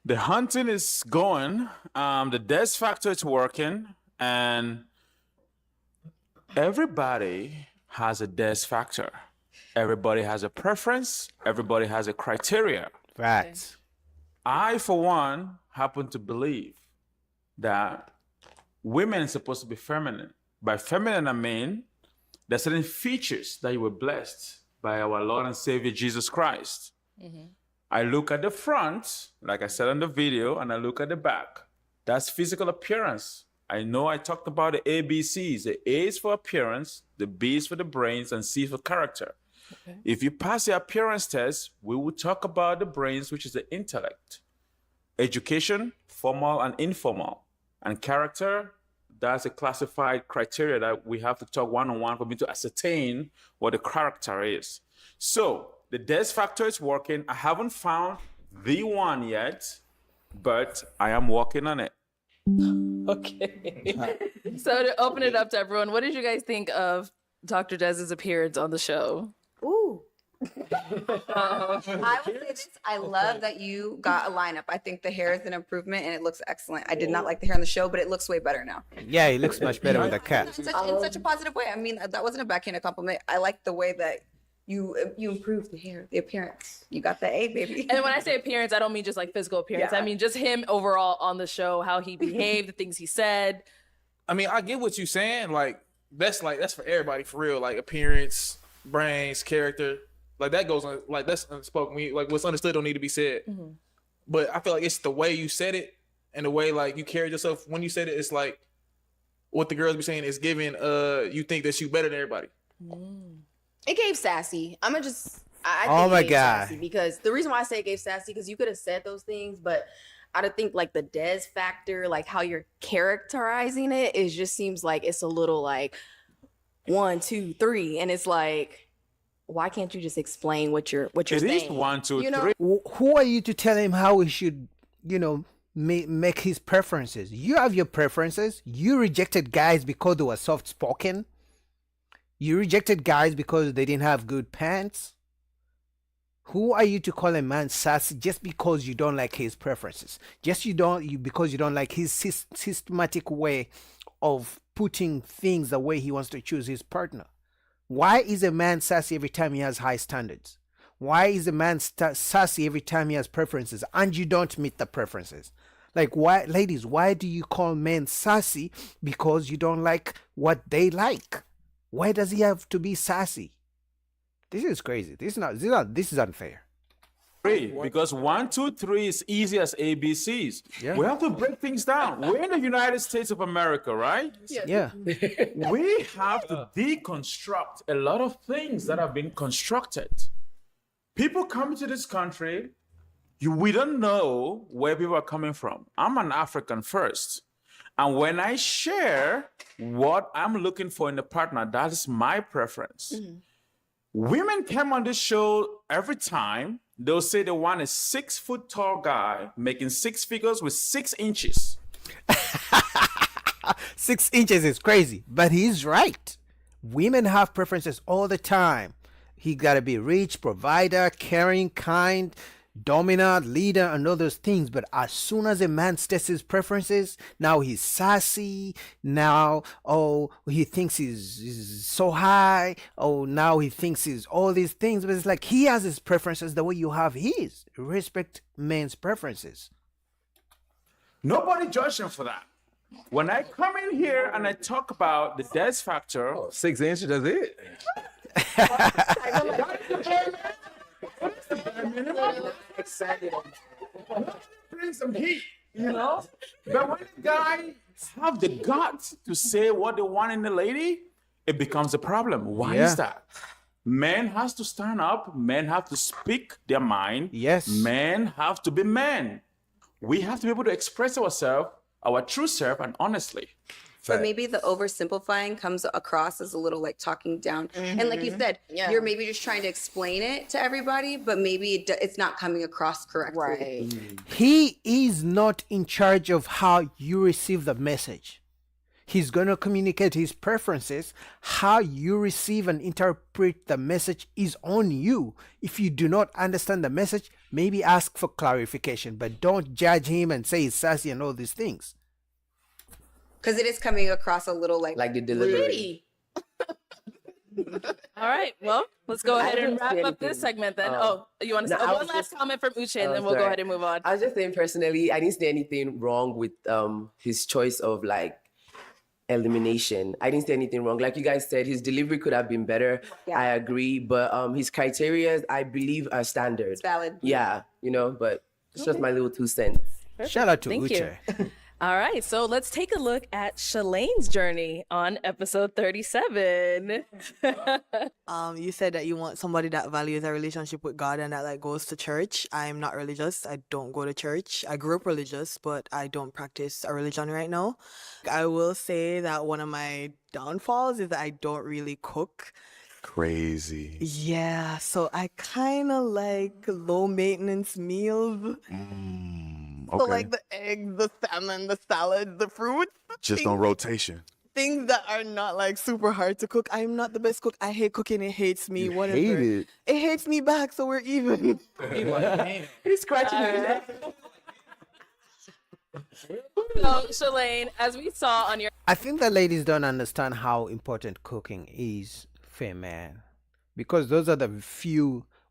The hunting is going. The Des factor is working. And everybody has a Des factor. Everybody has a preference. Everybody has a criteria. Facts. I, for one, happen to believe that women are supposed to be feminine. By feminine, I mean there's certain features that you were blessed by our Lord and Savior Jesus Christ. I look at the front, like I said in the video, and I look at the back. That's physical appearance. I know I talked about the ABCs. The A is for appearance, the B is for the brains, and C is for character. Okay. If you pass the appearance test, we will talk about the brains, which is the intellect. Education, formal and informal. And character, that's a classified criteria that we have to talk one-on-one for me to ascertain what the character is. So the Des factor is working. I haven't found the one yet, but I am working on it. Okay. So to open it up to everyone, what did you guys think of Dr. Des's appearance on the show? Ooh. I would say this. I love that you got a lineup. I think the hair is an improvement and it looks excellent. I did not like the hair on the show, but it looks way better now. Yeah, he looks much better with a cat. In such a positive way. I mean, that wasn't a backhanded compliment. I like the way that you improved the hair, the appearance. You got the A, baby. And when I say appearance, I don't mean just like physical appearance. Yeah. I mean just him overall on the show, how he behaved, the things he said. I mean, I get what you're saying. That's for everybody, for real. Like appearance, brains, character. Like that goes on, like that's unspoken. Like what's understood don't need to be said. Mm-hmm. But I feel like it's the way you said it and the way like you carried yourself when you said it. It's like what the girls be saying is giving. You think that you better than everybody. It gave sassy. I think Oh my it gave God. sassy because the reason why I say it gave sassy because you could have said those things, but I don't think like the Des factor, like how you're characterizing it, it just seems like it's a little like 1, 2, 3, and it's like, why can't you just explain what you're It saying? is 1, 2, You know? 3. Who are you to tell him how he should, make his preferences? You have your preferences. You rejected guys because they were soft-spoken. You rejected guys because they didn't have good pants. Who are you to call a man sassy just because you don't like his preferences? Because you don't like his systematic way of putting things the way he wants to choose his partner. Why is a man sassy every time he has high standards? Why is a man sassy every time he has preferences and you don't meet the preferences? Like, why, ladies, why do you call men sassy because you don't like what they like? Why does he have to be sassy? This is crazy. This is unfair. Because 1, 2, 3 is easy as ABCs. Yeah. We have to break things down. We're in the United States of America, right? Yeah. We have to deconstruct a lot of things that have been constructed. People come to this country, we don't know where people are coming from. I'm an African first. And when I share what I'm looking for in a partner, that is my preference. Women come on this show every time. They'll say they want a 6 foot tall guy making 6 figures with 6 inches. 6 inches is crazy, but he's right. Women have preferences all the time. He gotta be rich, provider, caring, kind, dominant, leader, and all those things. But as soon as a man states his preferences, now he's sassy. Now, he thinks he's so high. Now he thinks he's all these things. But it's like he has his preferences the way you have his. Respect men's preferences. Nobody judged him for that. When I come in here and I talk about the Des factor, 6 inches, that's it. Bring some heat, you know? But when the guys have the guts to say what they want in the lady, it becomes a problem. Why is that? Men has to stand up. Men have to speak their mind. Yes. Men have to be men. We have to be able to express ourselves, our true self, and honestly. But maybe the oversimplifying comes across as a little like talking down. And like you said, you're maybe just trying to explain it to everybody, but maybe it's not coming across correctly. Right. He is not in charge of how you receive the message. He's going to communicate his preferences. How you receive and interpret the message is on you. If you do not understand the message, maybe ask for clarification, but don't judge him and say he's sassy and all these things. Because it is coming across a little like the delivery. All right. Well, let's go ahead and wrap up this segment then. You want to say one last comment from Uche, and then we'll go ahead and move on. I was just saying personally, I didn't see anything wrong with his choice of like elimination. I didn't see anything wrong. Like you guys said, his delivery could have been better. I agree. But his criteria, I believe, are standard. It's valid. Yeah, but it's just my little 2 cents. Shout out to Thank Uche. All right, so let's take a look at Shalane's journey on episode 37. You said that you want somebody that values a relationship with God and that like goes to church. I'm not religious. I don't go to church. I grew up religious, but I don't practice a religion right now. I will say that one of my downfalls is that I don't really cook. Crazy. Yeah, so I kind of like low maintenance meals. So Okay. like the eggs, the salmon, the salad, the fruits. Just on rotation. Things that are not like super hard to cook. I'm not the best cook. I hate cooking. It hates me. Whatever. hate it? It hates me back, so we're even. He's scratching his head. So, Shalane, as we saw on your... I think that ladies don't understand how important cooking is for a man. Because those are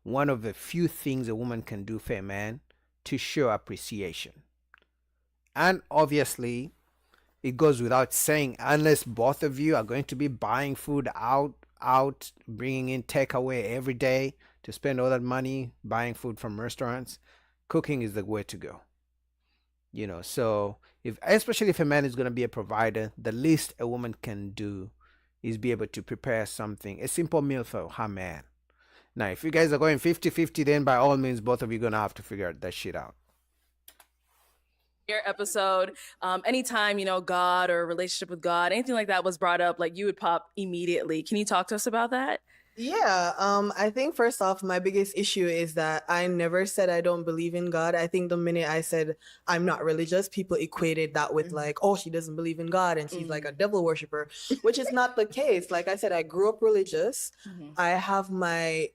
one of the few things a woman can do for a man to show appreciation. And obviously, it goes without saying, unless both of you are going to be buying food out, bringing in takeaway every day to spend all that money buying food from restaurants, cooking is the way to go. So especially if a man is going to be a provider, the least a woman can do is be able to prepare something, a simple meal for her man. Now, if you guys are going 50-50, then by all means, both of you are going to have to figure that shit out. Your episode, anytime, God or relationship with God, anything like that was brought up, like you would pop immediately. Can you talk to us about that? Yeah, I think first off, my biggest issue is that I never said I don't believe in God. I think the minute I said I'm not religious, people equated that with like, oh, she doesn't believe in God and she's like a devil worshiper, which is not the case. Like I said, I grew up religious. I have my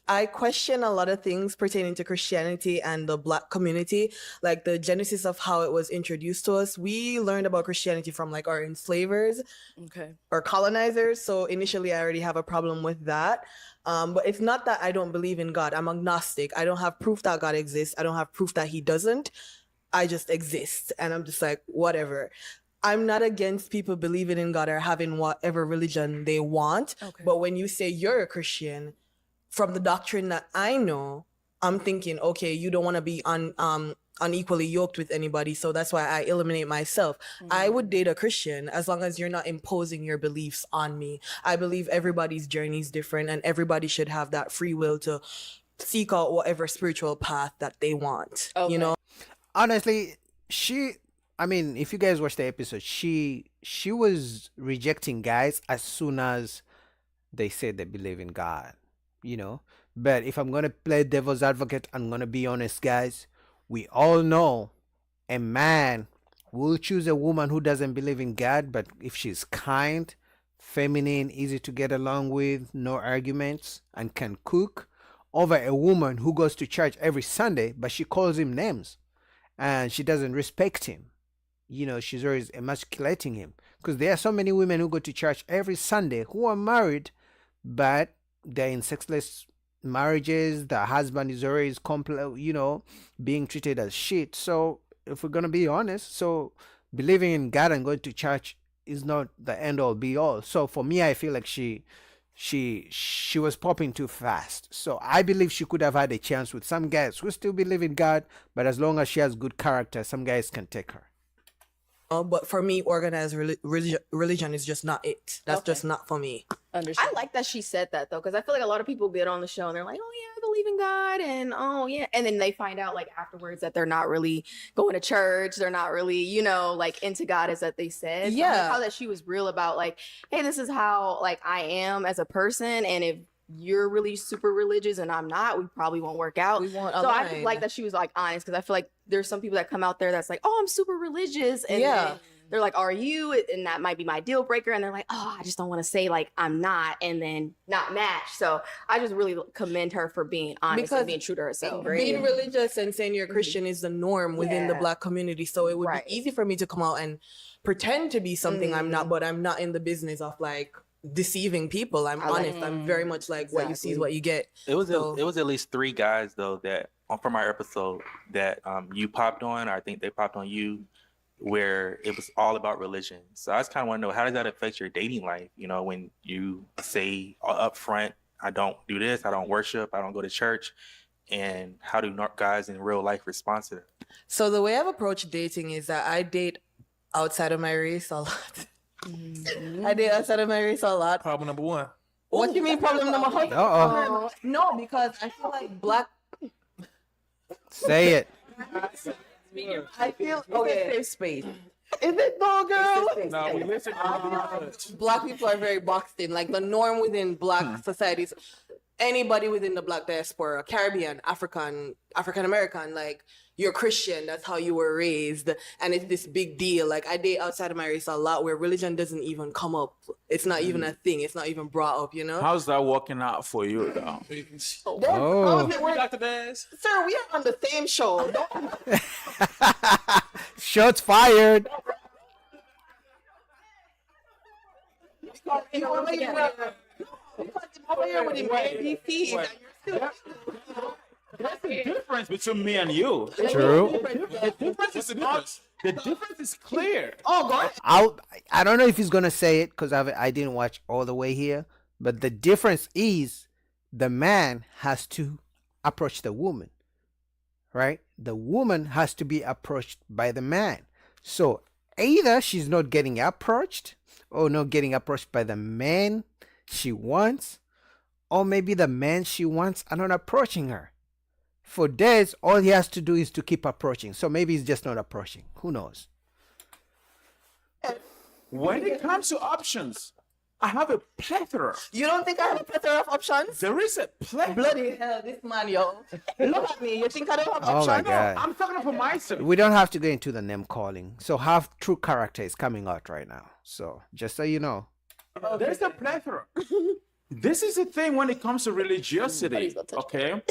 I question a lot of things pertaining to Christianity and the Black community, like the genesis of how it was introduced to us. We learned about Christianity from like our enslavers, or colonizers. So initially, I already have a problem with that. But it's not that I don't believe in God. I'm agnostic. I don't have proof that God exists. I don't have proof that He doesn't. I just exist, and I'm just like whatever. I'm not against people believing in God or having whatever religion they want. But when you say you're a Christian, from the doctrine that I know, I'm thinking, okay, you don't want to be unequally yoked with anybody, so that's why I eliminate myself. I would date a Christian as long as you're not imposing your beliefs on me. I believe everybody's journey is different, and everybody should have that free will to seek out whatever spiritual path that they want. You know? Honestly, if you guys watch the episode, she was rejecting guys as soon as they said they believe in God, you know. But if I'm gonna play devil's advocate, I'm gonna be honest, guys. We all know a man will choose a woman who doesn't believe in God, but if she's kind, feminine, easy to get along with, no arguments, and can cook, over a woman who goes to church every Sunday, but she calls him names and she doesn't respect him. You know, she's always emasculating him. Because there are so many women who go to church every Sunday who are married, but they're in sexless marriages. The husband is always being treated as shit. So if we're gonna be honest, so believing in God and going to church is not the end all be all. So for me, I feel like she was popping too fast. So I believe she could have had a chance with some guys who still believe in God, but as long as she has good character, some guys can take her. But for me, organized religion is just not it. That's just not for me. I like that she said that though, because I feel like a lot of people get on the show and they're like, "Oh yeah, I believe in God," and "Oh yeah," and then they find out like afterwards that they're not really going to church. They're not really, like into God as that they said. So I like how that she was real about like, "Hey, this is how like I am as a person, and if you're really super religious and I'm not, we probably won't work out." We won't so I align. just like that she was like honest, because I feel like there's some people that come out there that's like, "Oh, I'm super religious," and then they're like, "Are you?" And that might be my deal breaker. And they're like, "Oh, I just don't want to say like I'm not," and then not match. So I just really commend her for being honest and being true to herself. Being religious and saying you're Christian is the norm within the Black community. So it would be easy for me to come out and pretend to be something I'm not, but I'm not in the business of like deceiving people. I'm honest. I'm very much like what you see is what you get. It was at least 3 guys though that from our episode that you popped on, or I think they popped on you, where it was all about religion. So I just kind of want to know, how does that affect your dating life? When you say up front, I don't do this, I don't worship, I don't go to church, and how do guys in real life respond to that? So the way I've approached dating is that I date outside of my race a lot. I date outside of my race a lot. Problem number 1. What do you mean problem number 1? Uh-oh. No, because I feel like Black. Say it. I feel okay. Safe space. Is it though, girl? No, we listen. Black people are very boxed in. Like the norm within Black societies, anybody within the Black diaspora, Caribbean, African American, like you're Christian, that's how you were raised, and it's this big deal. Like I date outside of my race a lot where religion doesn't even come up. It's not even a thing. It's not even brought up, How's that working out for you though? How is it working? Dr. Daz? Sir, we are on the same show. Shots fired. There's a difference between me and you. True. The difference is clear. Oh, God. I don't know if he's gonna say it because I didn't watch all the way here, but the difference is the man has to approach the woman, right? The woman has to be approached by the man. So either she's not getting approached or not getting approached by the man she wants, or maybe the man she wants are not approaching her. For Des, all he has to do is to keep approaching. So maybe he's just not approaching. Who knows? When it comes to options, I have a plethora. You don't think I have a plethora of options? There is a plethora. Bloody hell, this man, yo. Look at me. You think I don't have Oh options? my God. I'm talking for myself. We don't have to go into the name calling. So half true character is coming out right now. So just so you know. There's a plethora. this is the thing when it comes to religiosity, okay?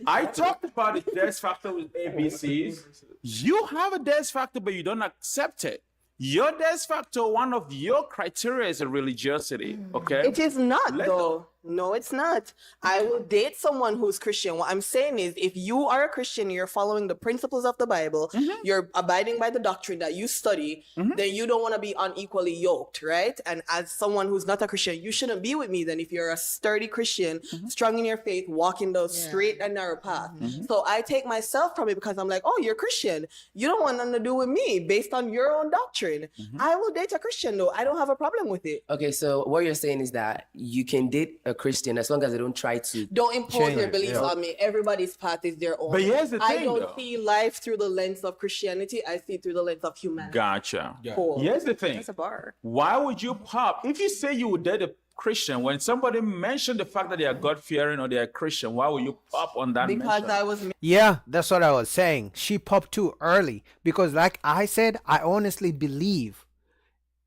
I talked about the death factor with ABCs. You have a death factor, but you don't accept it. Your death factor, one of your criteria is a religiosity, okay? It is not, though. No, it's not. I will date someone who's Christian. What I'm saying is, if you are a Christian, you're following the principles of the Bible, you're abiding by the doctrine that you study, then you don't want to be unequally yoked, right? And as someone who's not a Christian, you shouldn't be with me then if you're a sturdy Christian, strong in your faith, walking the straight and narrow path. So I take myself from it because I'm like, oh, you're Christian. You don't want nothing to do with me based on your own doctrine. I will date a Christian, though. I don't have a problem with it. Okay, so what you're saying is that you can date a Christian as long as they don't try to Don't impose your beliefs on me. Everybody's path is their own. But here's the I thing, don't though. see life through the lens of Christianity. I see it through the lens of humanity. Gotcha. Cool. Here's the thing. That's a bar. Why would you pop? If you say you would date a Christian, when somebody mentioned the fact that they are God-fearing or they are Christian, why would you pop on that Because mention? I was Yeah, that's what I was saying. She popped too early because, like I said, I honestly believe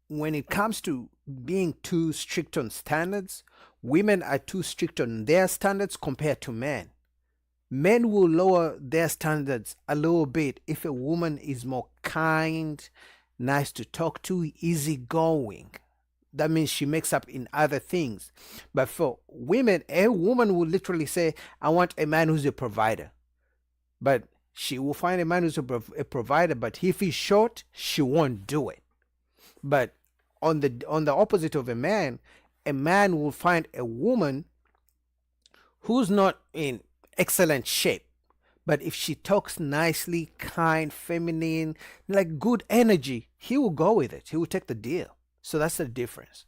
when it comes to being too strict on standards, women are too strict on their standards compared to men. Men will lower their standards a little bit if a woman is more kind, nice to talk to, easygoing. That means she makes up in other things. But for women, a woman will literally say, I want a man who's a provider. But she will find a man who's a provider, but if he's short, she won't do it. But on the opposite of a man will find a woman who's not in excellent shape, but if she talks nicely, kind, feminine, like good energy, he will go with it. He will take the deal. So that's the difference.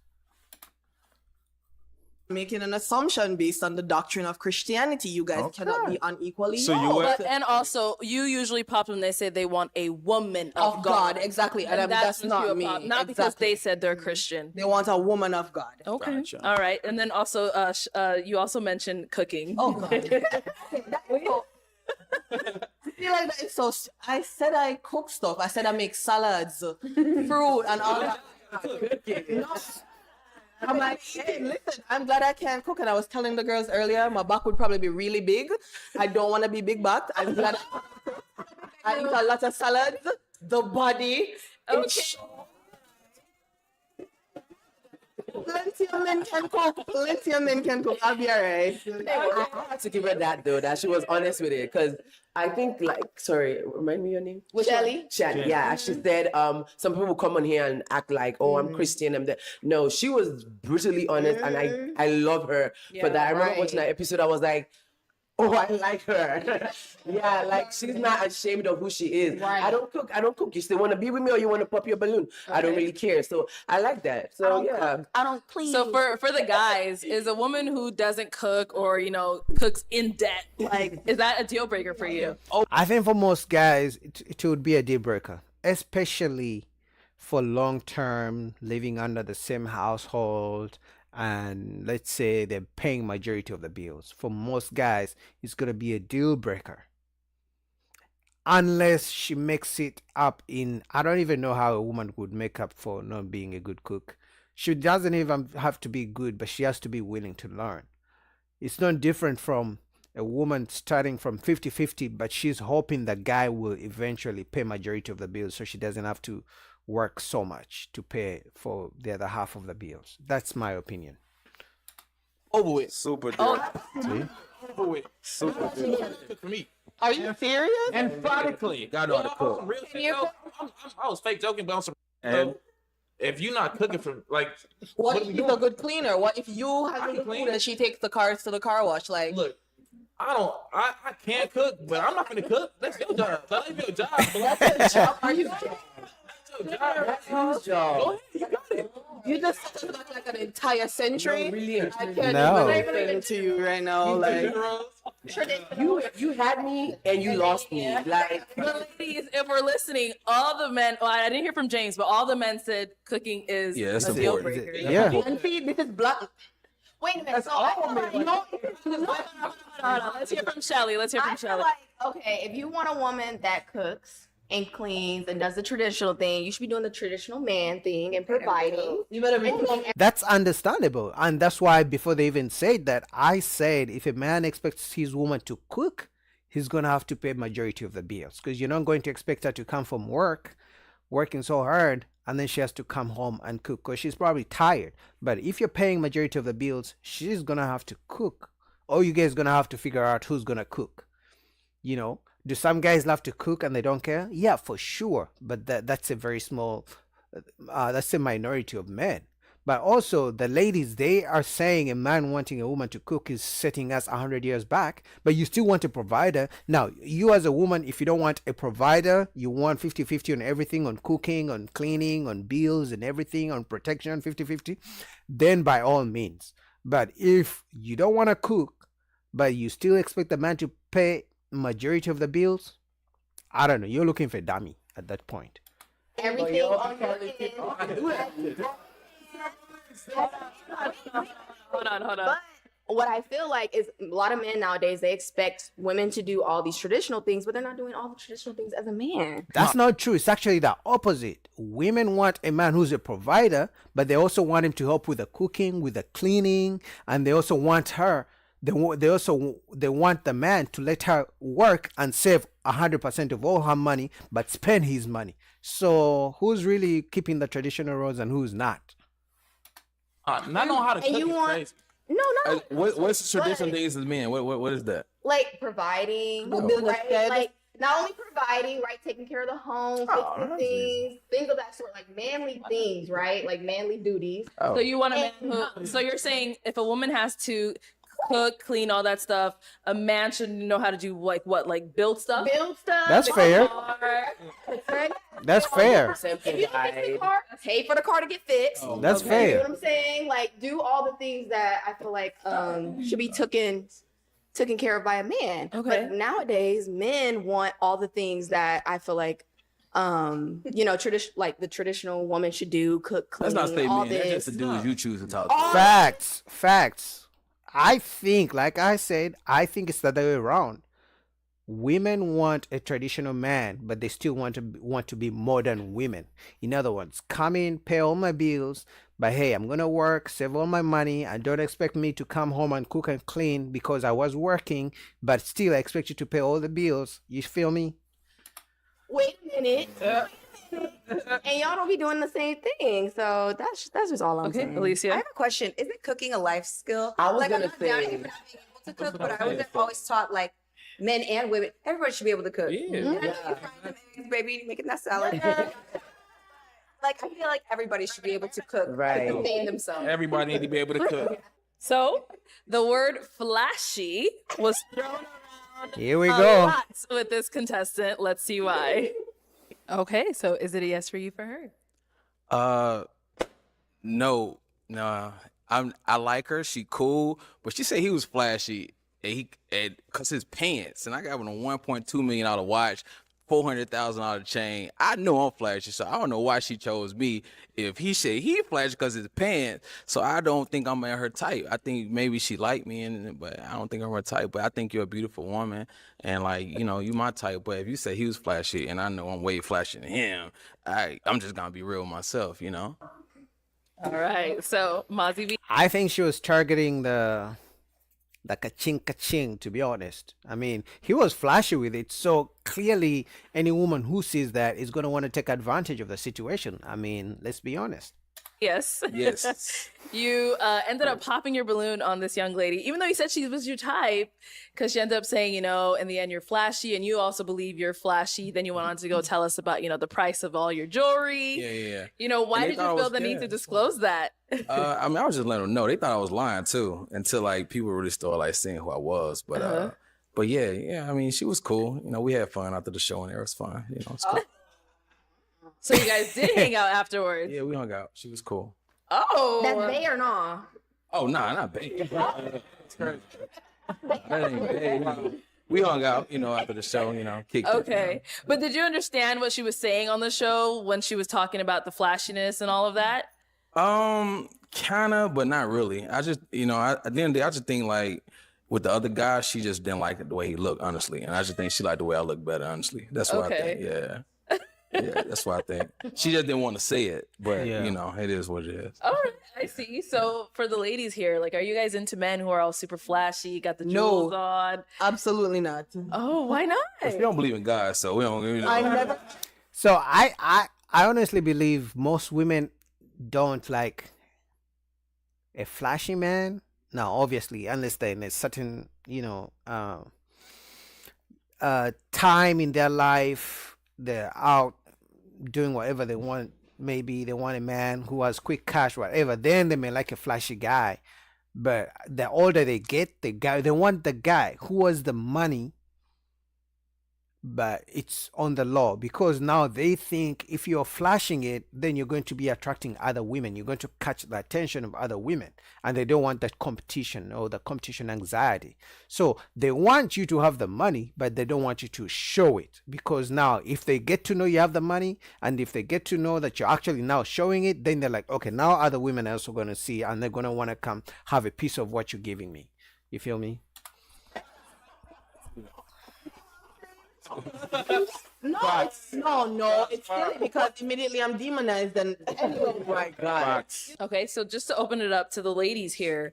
making an assumption based on the doctrine of Christianity. You guys cannot be unequally But, and also, you usually pop when they say they want a woman of God. Exactly. And that's when not you me. pop, not because they said they're Christian. They want a woman of God. Okay. All right. And then also, you also mentioned cooking. Oh, God. I feel like that is so. I said I cook stuff. I said I make salads, fruit, and all that. No. I'm like, hey, listen, I'm glad I can cook. And I was telling the girls earlier, my back would probably be really big. I don't want to be big backed. I'm glad I eat a lot of salads. The body. Okay. Plenty of men can cook. Plenty of men can cook. I'll be all right. I had to give her that though, that she was honest with it, because I think sorry, remind me your name. Shelly. Shelly. Yeah, she said some people come on here and act like, oh, I'm Christian. I'm that. No, she was brutally honest, and I love her for that. I remember watching that episode. I was like, oh, I like her. Yeah, like she's not ashamed of who she is. Right. I don't cook. You still want to be with me or you want to pop your balloon? I don't really care. So I like that. So yeah. I don't clean. So for the guys, is a woman who doesn't cook or cooks in debt, like, is that a deal breaker for you? I think for most guys, it would be a deal breaker, especially for long term living under the same household. And let's say they're paying majority of the bills. For most guys, it's going to be a deal breaker. Unless she makes it up in, I don't even know how a woman would make up for not being a good cook. She doesn't even have to be good, but she has to be willing to learn. It's not different from a woman starting from 50-50, but she's hoping the guy will eventually pay majority of the bills so she doesn't have to work so much to pay for the other half of the bills. That's my opinion. Over with. Super See? Over with. Super Cook for me. Are you serious? Emphatically. God know how to cook. Real shit, though. I was fake joking, but I'm surprised. If you're not cooking for, like, What are if we he's doing? a good cleaner? What if you have the food and she takes the cars to the car wash? Like, look, I can't cook, but I'm not gonna cook. That's your job. That ain't your job. That's your job. Are you? That's his job. Go ahead, you got it. You just said that like an entire century. No, really, I can't No. even listen to you right now. Like, You had me and you lost me. Like, But ladies, if we're listening, all the men, well, I didn't hear from James, but all the men said cooking is Yeah, that's a deal important. breaker. Yeah. and see, this is black. Wait a minute. So Hold on, let's hear from Shelly. Let's hear I from feel Shelly. like, okay, if you want a woman that cooks, and cleans and does the traditional thing. You should be doing the traditional man thing and providing. You better be. That's understandable. And that's why before they even said that, I said if a man expects his woman to cook, he's going to have to pay majority of the bills, because you're not going to expect her to come from work, working so hard, and then she has to come home and cook because she's probably tired. But if you're paying majority of the bills, she's going to have to cook. Or you guys going to have to figure out who's going to cook. You know, do some guys love to cook and they don't care? Yeah, for sure. But that's a very small, that's a minority of men. But also the ladies, they are saying a man wanting a woman to cook is setting us 100 years back, but you still want a provider. Now, you as a woman, if you don't want a provider, you want 50-50 on everything, on cooking, on cleaning, on bills and everything, on protection, 50-50, then by all means. But if you don't want to cook, but you still expect the man to pay majority of the bills, I don't know, you're looking for a dummy at that point. Everything on your end. Hold on. But what I feel like is a lot of men nowadays, they expect women to do all these traditional things, but they're not doing all the traditional things as a man. That's not true. It's actually the opposite. Women want a man who's a provider, but they also want him to help with the cooking, with the cleaning, and they also want her. They want the man to let her work and save 100% of all her money, but spend his money. So who's really keeping the traditional roles and who's not? Not know how to cook is crazy. No. What's the traditional things as men? What is that? Like providing, right? Like not only providing, right? Taking care of the home, fixing things of that sort, like manly things, right? Like manly duties. So you want a man who? So you're saying if a woman has to cook, clean, all that stuff, a man should know how to do like what, like build stuff? Build stuff. That's fair. That's fair. If you fix the car, pay for the car to get fixed. That's fair. You know what I'm saying? Like do all the things that I feel like should be taken care of by a man. Okay. But nowadays, men want all the things that I feel like like the traditional woman should do, cook, clean, Let's not say all men. That's this. just the dudes you choose to talk to. Facts. I think, like I said, I think it's the other way around. Women want a traditional man, but they still want to be modern women. In other words, come in, pay all my bills, but hey, I'm gonna work, save all my money, and don't expect me to come home and cook and clean because I was working, but still I expect you to pay all the bills. You feel me? Wait a minute. And y'all don't be doing the same thing. So that's just all I'm saying. Alicia. I have a question. Isn't cooking a life skill? I was I'm gonna not doubting say- it for not being able to cook, but I was always taught like men and women, everybody should be able to cook. Yeah. Baby, making that salad. Like I feel like everybody should be able to cook, Right. to sustain themselves. Everybody need to be able to cook. So the word flashy was thrown around Here we a go. lot with this contestant. Let's see why. Okay, so is it a yes for you for her? No. I like her. She cool, but she said he was flashy, and cause his pants. And I got him a $1.2 million watch, $400,000 chain. I know I'm flashy, so I don't know why she chose me. If he said he flashy because his pants, so I don't think I'm at her type. I think maybe she liked me, but I don't think I'm her type. But I think you're a beautiful woman, and you my type. But if you say he was flashy, and I know I'm way flashier than him, I'm just gonna be real with myself, All right, so Mozzie B. I think she was targeting the ka-ching, to be honest. I mean, he was flashy with it, so clearly any woman who sees that is going to want to take advantage of the situation. I mean, let's be honest. Yes. Yes. You ended up popping your balloon on this young lady, even though you said she was your type, because she ended up saying, in the end, you're flashy, and you also believe you're flashy. Then you went on to go tell us about, the price of all your jewelry. Yeah. Why And they did you thought I feel was the need to good. disclose that? I was just letting them know. They thought I was lying too, until people really started seeing who I was. But but yeah. I mean, she was cool. We had fun after the show, and it was fun. It's cool. So you guys did hang out afterwards. Yeah, we hung out. She was cool. Oh. That's Bay or nah? Oh, nah, not bad. That ain't bad. We hung out, after the show, kicked it. Okay. But did you understand what she was saying on the show when she was talking about the flashiness and all of that? Kinda, but not really. I just, at the end of the day, I just think with the other guy, she just didn't like the way he looked, honestly. And I just think she liked the way I look better, honestly. That's what I think. Yeah. Yeah, that's what I think. She just didn't want to say it, but Yeah. you know, it is what it is. All right, I see. So for the ladies here, like, are you guys into men who are all super flashy, got the jewels on? Absolutely not. Oh, why not? We don't believe in God, so we don't. You know. I never. So I honestly believe most women don't like a flashy man. Now, obviously, unless they're in a certain, time in their life, they're out doing whatever they want. Maybe they want a man who has quick cash, whatever. Then they may like a flashy guy. But the older they get, they want the guy who has the money, but it's on the low, because now they think if you're flashing it, then you're going to be attracting other women. You're going to catch the attention of other women, and they don't want that competition or the competition anxiety. So they want you to have the money, but they don't want you to show it, because now if they get to know you have the money, and if they get to know that you're actually now showing it, then they're like, okay, now other women are also going to see, and they're going to want to come have a piece of what you're giving me. You feel me? No, it's silly because immediately I'm demonized and anyway. Oh my God. Okay, so just to open it up to the ladies here,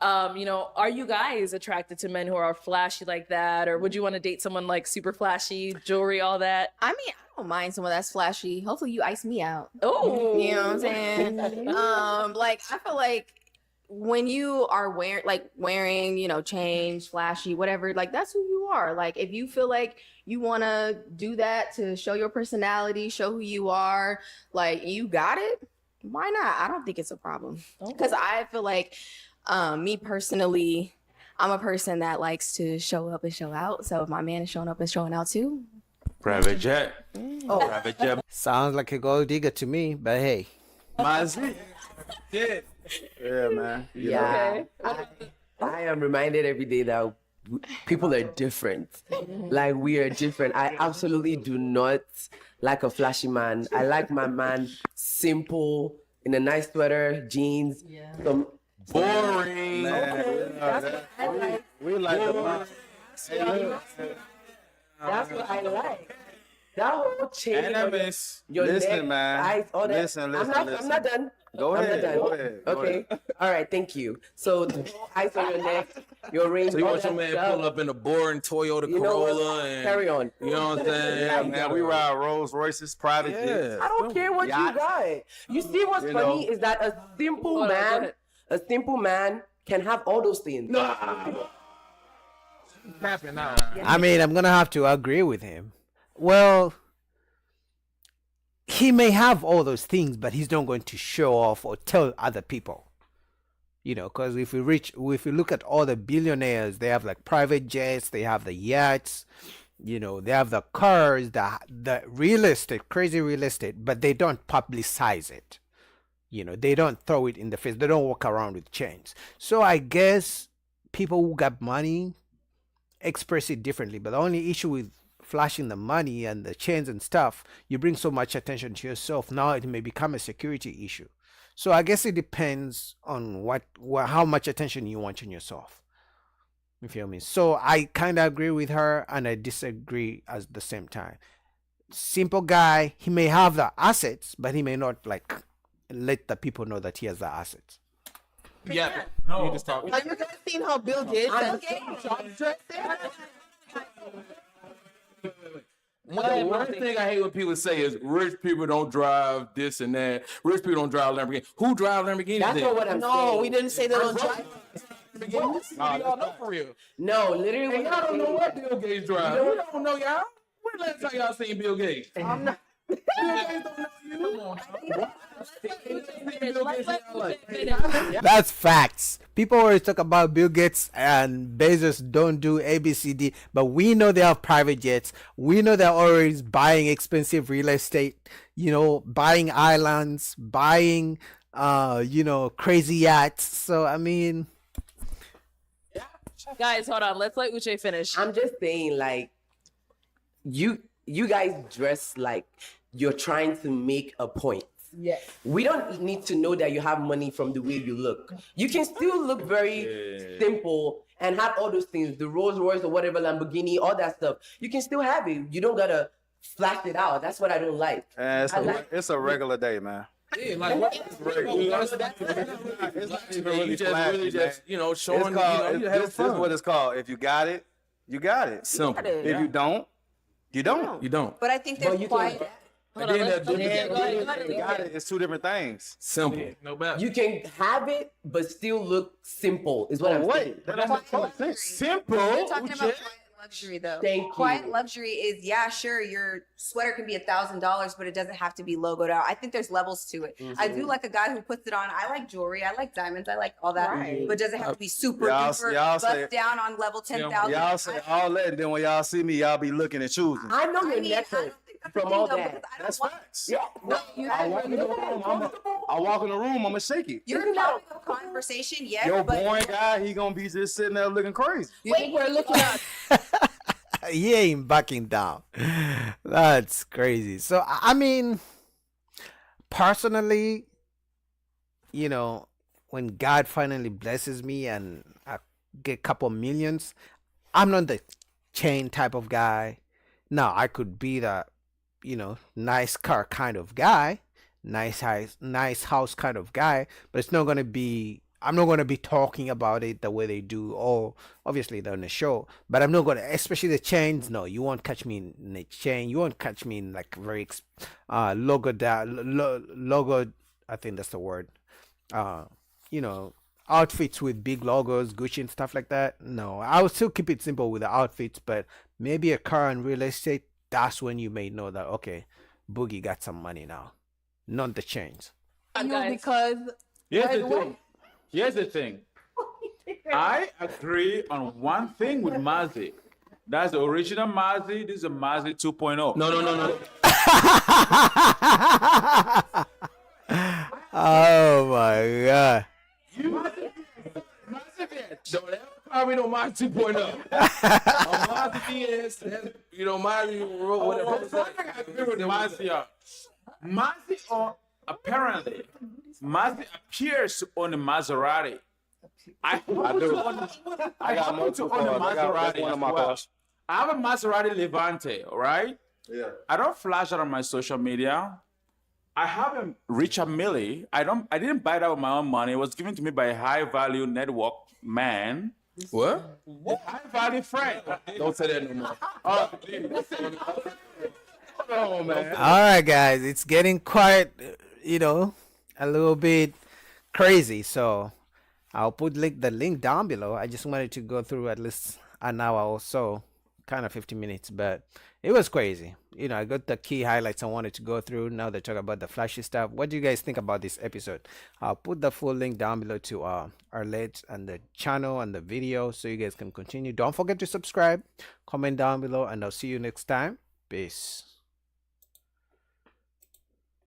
are you guys attracted to men who are flashy like that, or would you want to date someone like super flashy, jewelry, all that? I mean, I don't mind someone that's flashy. Hopefully, you ice me out. Oh, you know what I'm saying? Like I feel like when you are wearing, change, flashy, whatever, like that's who you are. Like if you feel like you want to do that to show your personality, show who you are, like you got it, why not? I don't think it's a problem. Because I feel like me personally, I'm a person that likes to show up and show out. So if my man is showing up and showing out too. Private jet. Private jet. Sounds like a gold digger to me, but hey. Yeah, man. Yeah. I am reminded every day that people are different. Like we are different. I absolutely do not like a flashy man. I like my man simple, in a nice sweater, jeans, some boring. Okay, that's what I like. We like the man. That's what I like. That whole chain. Enemies. Your Listen, neck, man. eyes, all that. Listen. I'm not done. Go I'm ahead. not done. Go ahead. Okay. All right. Thank you. So the eyes on your neck, your ring. So you all want your that man stuff. pull up in a boring Toyota You know what? Corolla and Carry on. You know what I'm saying? Yeah, man. We ride Rolls Royces, private jets. I don't care what you got. You see what's You funny know. is that a simple Hold on, go man, ahead. a simple man can have all those things. Happened now. I mean, I'm gonna have to agree with him. Well, he may have all those things, but he's not going to show off or tell other people. Because if we look at all the billionaires, they have like private jets, they have the yachts, they have the cars, the real estate, crazy real estate, but they don't publicize it. They don't throw it in the face. They don't walk around with chains. So I guess people who got money express it differently. But the only issue with flashing the money and the chains and stuff, you bring so much attention to yourself. Now it may become a security issue. So I guess it depends on how much attention you want on yourself. You feel me? So I kind of agree with her and I disagree at the same time. Simple guy, he may have the assets, but he may not let the people know that he has the assets. Yeah. Have you guys seen how Bill Gates and Jobs dressed? The worst thing I hate when people say is rich people don't drive this and that. Rich people don't drive Lamborghini. Who drive Lamborghini? That's not what I'm saying. No, we didn't say they don't drive. Y'all know for real. No, literally. Y'all don't know what Bill Gates drive. You don't know y'all. When the last time y'all seen Bill Gates? I'm not. Bill Gates don't know you. That's facts. People always talk about Bill Gates and Bezos don't do ABCD, but we know they have private jets. We know they're always buying expensive real estate, buying islands, buying, crazy yachts. So, I mean. Guys, hold on. Let's let Uche finish. I'm just saying, you guys dress like you're trying to make a point. Yes. We don't need to know that you have money from the way you look. You can still look very simple and have all those things, the Rolls Royce or whatever, Lamborghini, all that stuff. You can still have it. You don't gotta flashed it out. That's what I don't like. It's I like- it's a regular day, man. Yeah, like what? It's not even really You just flashy, really man. just, you know, It's showing, called, you know, you having this is fun. what it's called. If you got it, you got it. Simple. If you don't, you don't. You don't. But I think there's quiet. And then you got it. It's two different things. Simple. No bad. You can have it, but still look simple. Is what I'm saying. Simple. You're talking about quiet luxury, though. Thank you. Quiet luxury is, yeah, sure, your sweater can be $1,000, but it doesn't have to be logoed out. I think there's levels to it. I do like a guy who puts it on. I like jewelry. I like diamonds. I like all that. Right. But it doesn't have to be super Y'all- duper y'all bust say- down on level 10,000. Y'all say all that, and then when y'all see me, y'all be looking and choosing. I know your necklace from all that. That's facts. Yeah. No, I walk in the room, I walk in the room, I'ma shake it. You're having a conversation, yes, Yo, but boring guy, he gonna be just sitting there looking crazy. You think we're looking at He ain't backing down. That's crazy. So I mean, personally, you know, when God finally blesses me and I get a couple millions, I'm not the chain type of guy. Now I could be the, you know, nice car kind of guy, nice house kind of guy, but it's not gonna be. I'm not gonna be talking about it the way they do. Or obviously they're on the show, but I'm not gonna, especially the chains. No, you won't catch me in a chain. You won't catch me in like very logo. I think that's the word. You know, outfits with big logos, Gucci and stuff like that. No, I would still keep it simple with the outfits, but maybe a car and real estate. That's when you may know that okay, Boogie got some money now, not the chains. You because Here's the thing. I agree on one thing with Mazi. That's the original Mazi. This is a Mazi 2.0. No. Oh my god. Don't ever call me no Marty 2.0. Marty is, you know, Marty wrote whatever. I agree with Mazi. Mazi apparently, Mazi appears on the Maserati. I do. I got happen to multiple own a cars. I got- that's Maserati one of as my well. cars. I have a Maserati Levante, all right? Yeah. I don't flash it on my social media. I haven't reached a milli. I didn't buy that with my own money. It was given to me by a high value network man. What? A high value friend. Don't say that no more. Oh man. All right, guys, it's getting quite, you know, a little bit crazy. So I'll put the link down below. I just wanted to go through at least an hour or so, kind of 50 minutes, but it was crazy. You know, I got the key highlights I wanted to go through. Now they talk about the flashy stuff. What do you guys think about this episode? I'll put the full link down below to Arlette and the channel and the video so you guys can continue. Don't forget to subscribe, comment down below, and I'll see you next time. Peace.